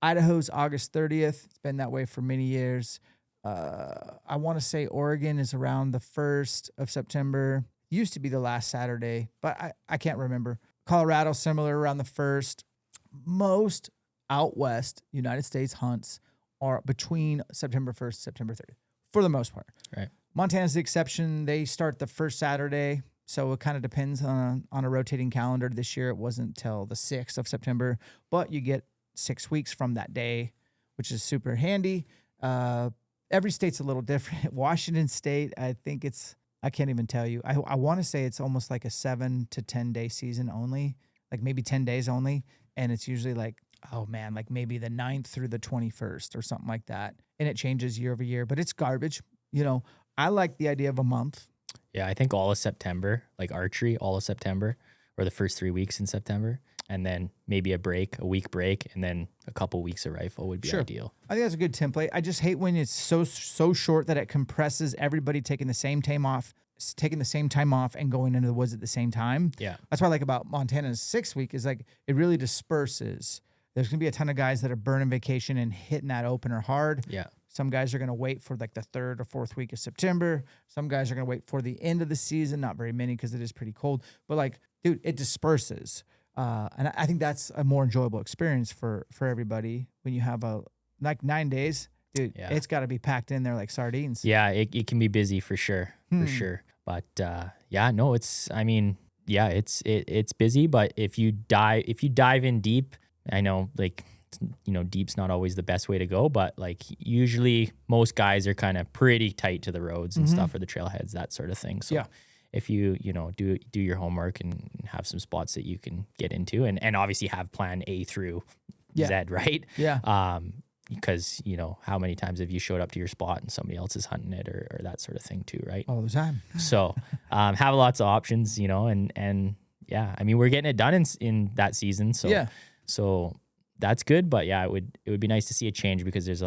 Idaho's August 30th. It's been that way for many years. I want to say Oregon is around the 1st of September. Used to be the last Saturday, but I can't remember. Colorado, similar, around the 1st. Most out west United States hunts are between September 1st and September 30th, for the most part. Right. Montana's the exception. They start the first Saturday, so it kind of depends on a rotating calendar. This year, it wasn't till the 6th of September, but you get 6 weeks from that day, which is super handy. Every state's a little different. Washington State, I think I can't even tell you. I want to say it's almost like a 7 to 10 day season only, like maybe 10 days only. And it's usually like, oh man, like maybe the 9th through the 21st or something like that. And it changes year over year, but it's garbage. I like the idea of a month. Yeah, I think all of September, like archery, all of September, or the first 3 weeks in September, and then maybe a week break, and then a couple weeks of rifle would be ideal. I think that's a good template. I just hate when it's so short that it compresses everybody taking the same time off, and going into the woods at the same time. Yeah. That's what I like about Montana's 6 week is like it really disperses. There's going to be a ton of guys that are burning vacation and hitting that opener hard. Yeah. Some guys are going to wait for like the 3rd or 4th week of September. Some guys are going to wait for the end of the season. Not very many because it is pretty cold. But like, dude, it disperses. And I think that's a more enjoyable experience for everybody when you have like 9 days. Dude, It's got to be packed in there like sardines. Yeah, it can be busy for sure. For sure. But it's busy, but if you dive in deep, I know like deep's not always the best way to go, but like usually most guys are kind of pretty tight to the roads and stuff, or the trailheads, that sort of thing. So if you do your homework and have some spots that you can get into, and obviously have plan A through Z, right? Yeah. Because how many times have you showed up to your spot and somebody else is hunting it, or that sort of thing too, right? All the time. So have lots of options, and yeah, I mean, we're getting it done in that season, so that's good. But yeah, it would be nice to see a change, because there's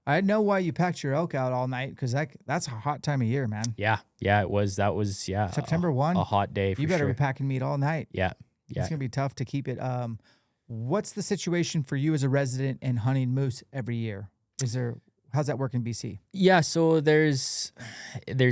I know why you packed your elk out all night, because that's a hot time of year, man. Yeah, that was September 1, a hot day. You better be packing meat all night. Yeah. It's gonna be tough to keep it. What's the situation for you as a resident and hunting moose every year? How's that work in BC? Yeah, so there's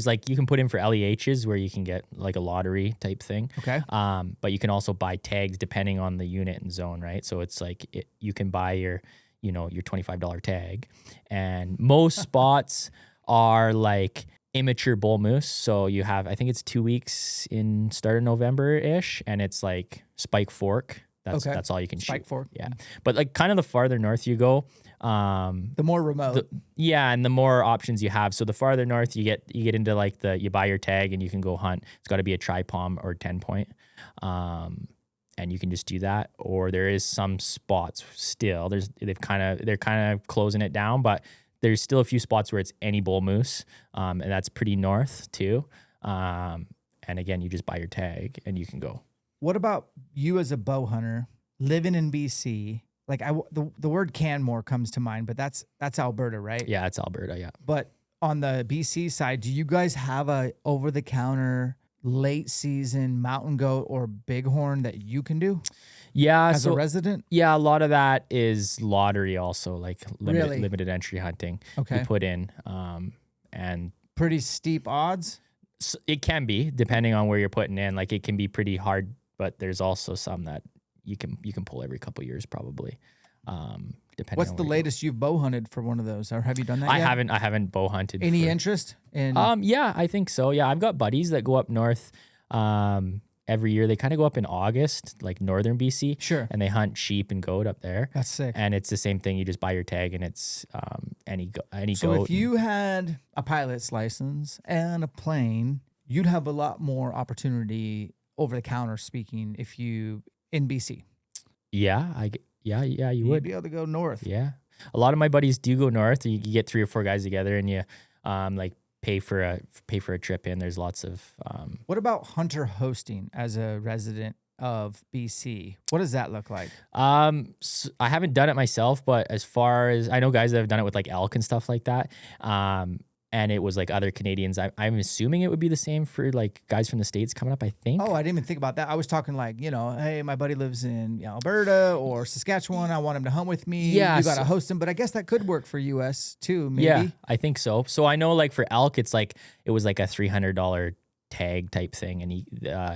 like, you can put in for LEHs where you can get like a lottery type thing. Okay. But you can also buy tags depending on the unit and zone, right? So it's like you can buy your $25 tag, and most spots are like immature bull moose. So you have, I think it's 2 weeks in start of November-ish, and it's like spike fork. That's all you can shoot. Spike fork. Yeah. But like kind of the farther north you go, the more remote. And the more options you have. So the farther north you get into like you buy your tag and you can go hunt. It's got to be a tri-palm or 10 point. And you can just do that. Or there is some spots still. They're kind of closing it down, but there's still a few spots where it's any bull moose. And that's pretty north too. And again, you just buy your tag and you can go. What about you as a bow hunter living in BC? Like the word Canmore comes to mind, but that's Alberta, right? Yeah, it's Alberta, yeah. But on the BC side, do you guys have a over-the-counter late season mountain goat or bighorn that you can do? Yeah, as a resident? Yeah, a lot of that is lottery also, like limited entry hunting. Okay. You put in, and pretty steep odds? It can be, depending on where you're putting in. Like, it can be pretty hard, but there's also some that you can pull every couple years probably. Depending What's on the where you go. latest you've bow hunted for one of those, or have you done that I yet? haven't bow hunted. Any for, interest in? Yeah, I think so. Yeah, I've got buddies that go up north every year. They kind of go up in August, like northern BC. Sure. And they hunt sheep and goat up there. That's sick. And it's the same thing. You just buy your tag, and it's any So goat. if you had a pilot's license and a plane, you'd have a lot more opportunity over the counter speaking if you in BC. Yeah, you You'd would. be able to go north. Yeah. A lot of my buddies do go north. You get 3 or 4 guys together, and you like pay for a trip in. There's lots of What about hunter hosting as a resident of BC? What does that look like? so I haven't done it myself, but as far as I know, guys that have done it with like elk and stuff like that. And it was like other Canadians. I'm assuming it would be the same for like guys from the States coming up, I think. Oh, I didn't even think about that. I was talking like, hey, my buddy lives in Alberta or Saskatchewan. I want him to hunt with me. Yeah, You got to so- host him. But I guess that could work for US too, maybe. Yeah, I think so. So I know like for elk, it was like a $300 tag type thing. And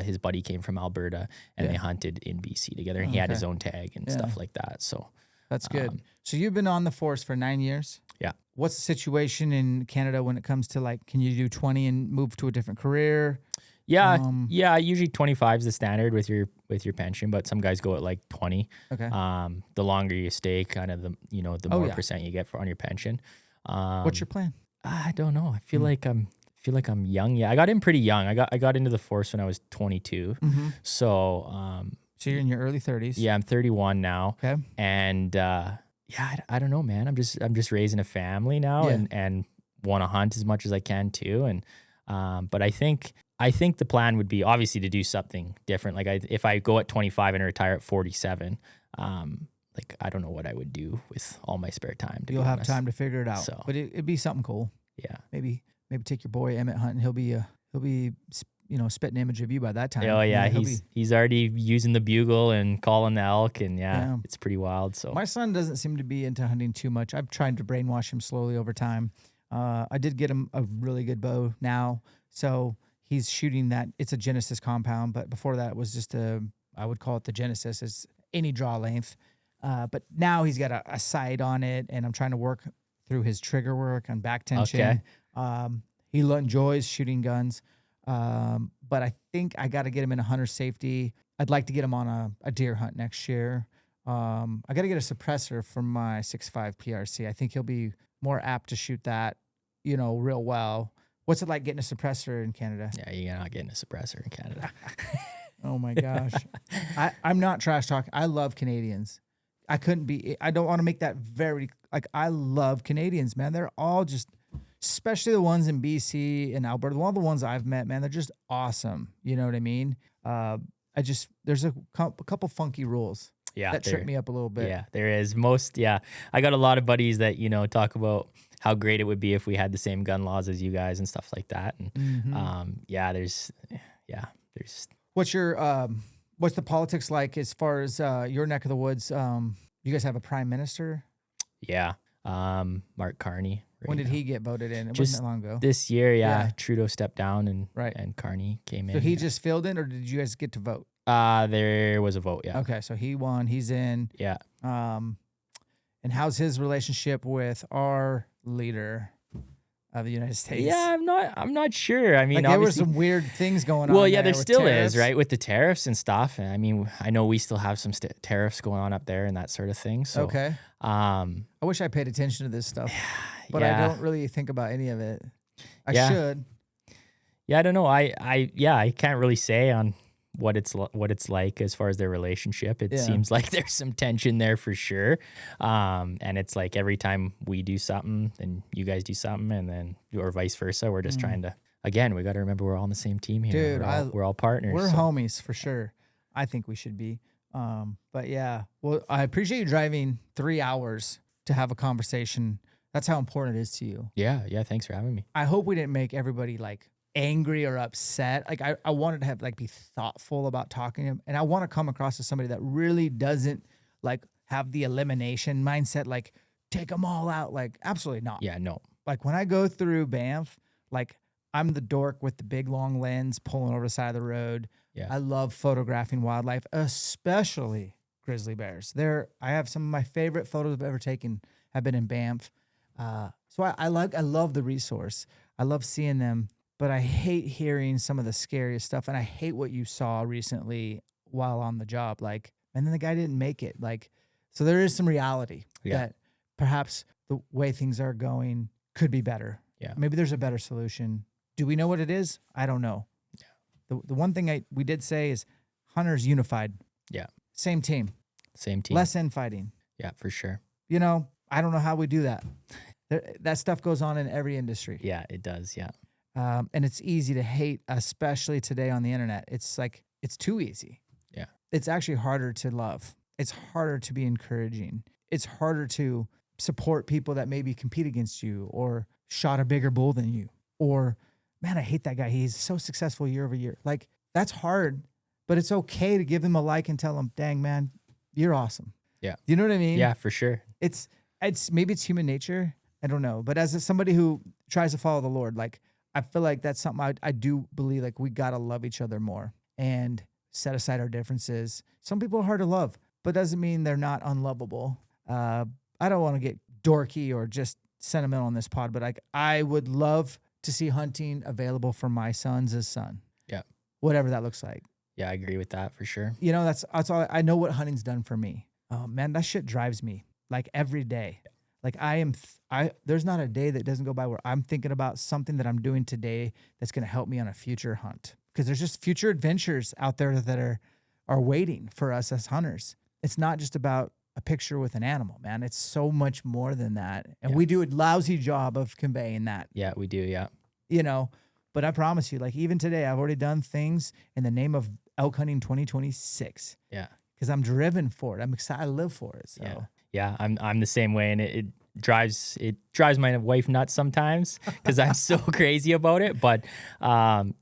his buddy came from Alberta, and they hunted in BC together, and he had his own tag and stuff like that. So That's good. So you've been on the force for 9 years? yeah. What's the situation in Canada when it comes to like, can you do 20 and move to a different career? Yeah, yeah. Usually 25 is the standard with your pension, but some guys go at like 20. Okay. The longer you stay, kind of the more percent you get on your pension. What's your plan? I don't know. I feel like I'm young. Yeah, I got in pretty young. I got into the force when I was 22. So So you're in your early 30s. yeah, I'm 31 now. Okay. And yeah, I don't know, man. I'm just raising a family now, Yeah. and want to hunt as much as I can too. And but I think the plan would be obviously to do something different. Like if I go at 25 and retire at 47, like I don't know what I would do with all my spare time. You'll have time to figure it out. So. But it'd be something cool. Yeah. Maybe take your boy Emmett hunting. He'll be spitting image of you by that time. Oh yeah, He'll he's already using the bugle and calling the elk, and yeah. It's pretty wild. So My son doesn't seem to be into hunting too much. I've tried to brainwash him slowly over time. I did get him a really good bow now, so he's shooting that. It's a Genesis compound, but before that it was just I would call it the Genesis. It's any draw length. But now he's got a sight on it, and I'm trying to work through his trigger work on back tension. Okay. He enjoys shooting guns. But I think I got to get him in a hunter safety. I'd like to get him on a deer hunt next year. I got to get a suppressor for my 6.5 PRC. I think he'll be more apt to shoot that, real well. What's it like getting a suppressor in Canada? yeah, you're not getting a suppressor in Canada. Oh my gosh. I'm not trash talking. I love Canadians. I don't want to make that I love Canadians, man. They're all just, especially the ones in BC and Alberta, one of the ones I've met, man, they're just awesome. You know what I mean? There's a couple funky rules Yeah, that trip me up a little bit. Yeah, there is. I got a lot of buddies that, talk about how great it would be if we had the same gun laws as you guys and stuff like that. And there's What's the politics like as far as your neck of the woods? You guys have a prime minister? yeah. Mark Carney. When did he get voted in? It Just wasn't that long ago. This year, Yeah. Trudeau stepped down and Right. and Carney came in. So he just filled in, or did you guys get to vote? There was a vote, yeah. Okay, so he won. He's in. Yeah. And how's his relationship with our leader of the United States? Yeah, I'm not sure. I mean, like there were obviously- some weird things going on. Well, yeah, there with still tariffs. is, right, with the tariffs and stuff. And I mean, I know we still have some tariffs going on up there and that sort of thing. So, Okay. I wish I paid attention to this stuff, but I don't really think about any of it. I Yeah. should. Yeah, I don't know. I can't really say on what it's like as far as their relationship. It Yeah. seems like there's some tension there for sure. And it's like every time we do something, then you guys do something, and then or vice versa. We're just trying to. Again, we got to remember we're all on the same team here. Dude, we're all partners. We're so. homies for sure. I think we should be. But yeah, well, I appreciate you driving 3 hours to have a conversation. That's how important it is to you. Yeah. Thanks for having me. I hope we didn't make everybody like angry or upset. Like I wanted to have be thoughtful about talking to him, and I want to come across as somebody that really doesn't like have the elimination mindset, like take them all out. Like absolutely not. Yeah. No. Like when I go through Banff, like I'm the dork with the big long lens pulling over the side of the road. Yeah. I love photographing wildlife, especially grizzly bears. I have some of my favorite photos I've ever taken have been in Banff. So I love the resource. I love seeing them, but I hate hearing some of the scariest stuff. And I hate what you saw recently while on the job. Like, and then the guy didn't make it. Like, so there is some reality that perhaps the way things are going could be better. Yeah. Maybe there's a better solution. Do we know what it is? I don't know. Yeah. The one thing we did say is hunters unified. Yeah. Same team. Less infighting. Yeah, for sure. You know, I don't know how we do that. That stuff goes on in every industry. Yeah, it does. Yeah. And it's easy to hate, especially today on the internet. It's like, it's too easy. Yeah. It's actually harder to love. It's harder to be encouraging. It's harder to support people that maybe compete against you or shot a bigger bull than you. Or, man, I hate that guy. He's so successful year over year. Like, that's hard, but it's okay to give him a like and tell him, dang, man, you're awesome. Yeah. You know what I mean? Yeah, for sure. It's maybe it's human nature. I don't know. But as somebody who tries to follow the Lord, like, I feel like that's something I do believe, like, we got to love each other more and set aside our differences. Some people are hard to love, but doesn't mean they're not unlovable. I don't want to get dorky or just sentimental on this pod, but like, I would love to see hunting available for my son's son. Yeah. Whatever that looks like. Yeah, I agree with that for sure. You know, that's all. I know what hunting's done for me. Oh man, that shit drives me like every day. Like there's not a day that doesn't go by where I'm thinking about something that I'm doing today that's going to help me on a future hunt. Because there's just future adventures out there that are waiting for us as hunters. It's not just about a picture with an animal, man. It's so much more than that. And we do a lousy job of conveying that. Yeah, we do. Yeah. You know, but I promise you, like, even today, I've already done things in the name of elk hunting 2026. Yeah. Because I'm driven for it. I'm excited. I live for it. So. Yeah. I'm the same way. And it drives my wife nuts sometimes because I'm so crazy about it. But,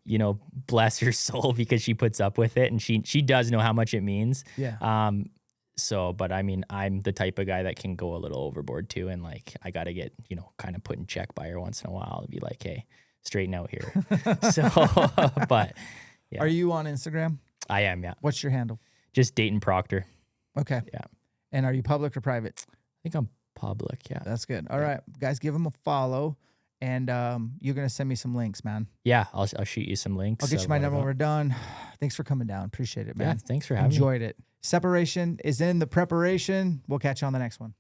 you know, bless her soul because she puts up with it and she does know how much it means. Yeah. So, but I mean, I'm the type of guy that can go a little overboard too. And like, I got to get, you know, kind of put in check by her once in a while to be like, hey, straighten out here. So, but yeah. Are you on Instagram? I am. Yeah. What's your handle? Just Dayton Proctor. Okay. Yeah. And are you public or private? I think I'm public. Yeah. That's good. All right, guys, give him a follow. And you're going to send me some links, man. Yeah. I'll shoot you some links. I'll get you my number when we're done. Thanks for coming down. Appreciate it, man. Yeah. Thanks for having me. Enjoyed it. Separation is in the preparation. We'll catch you on the next one.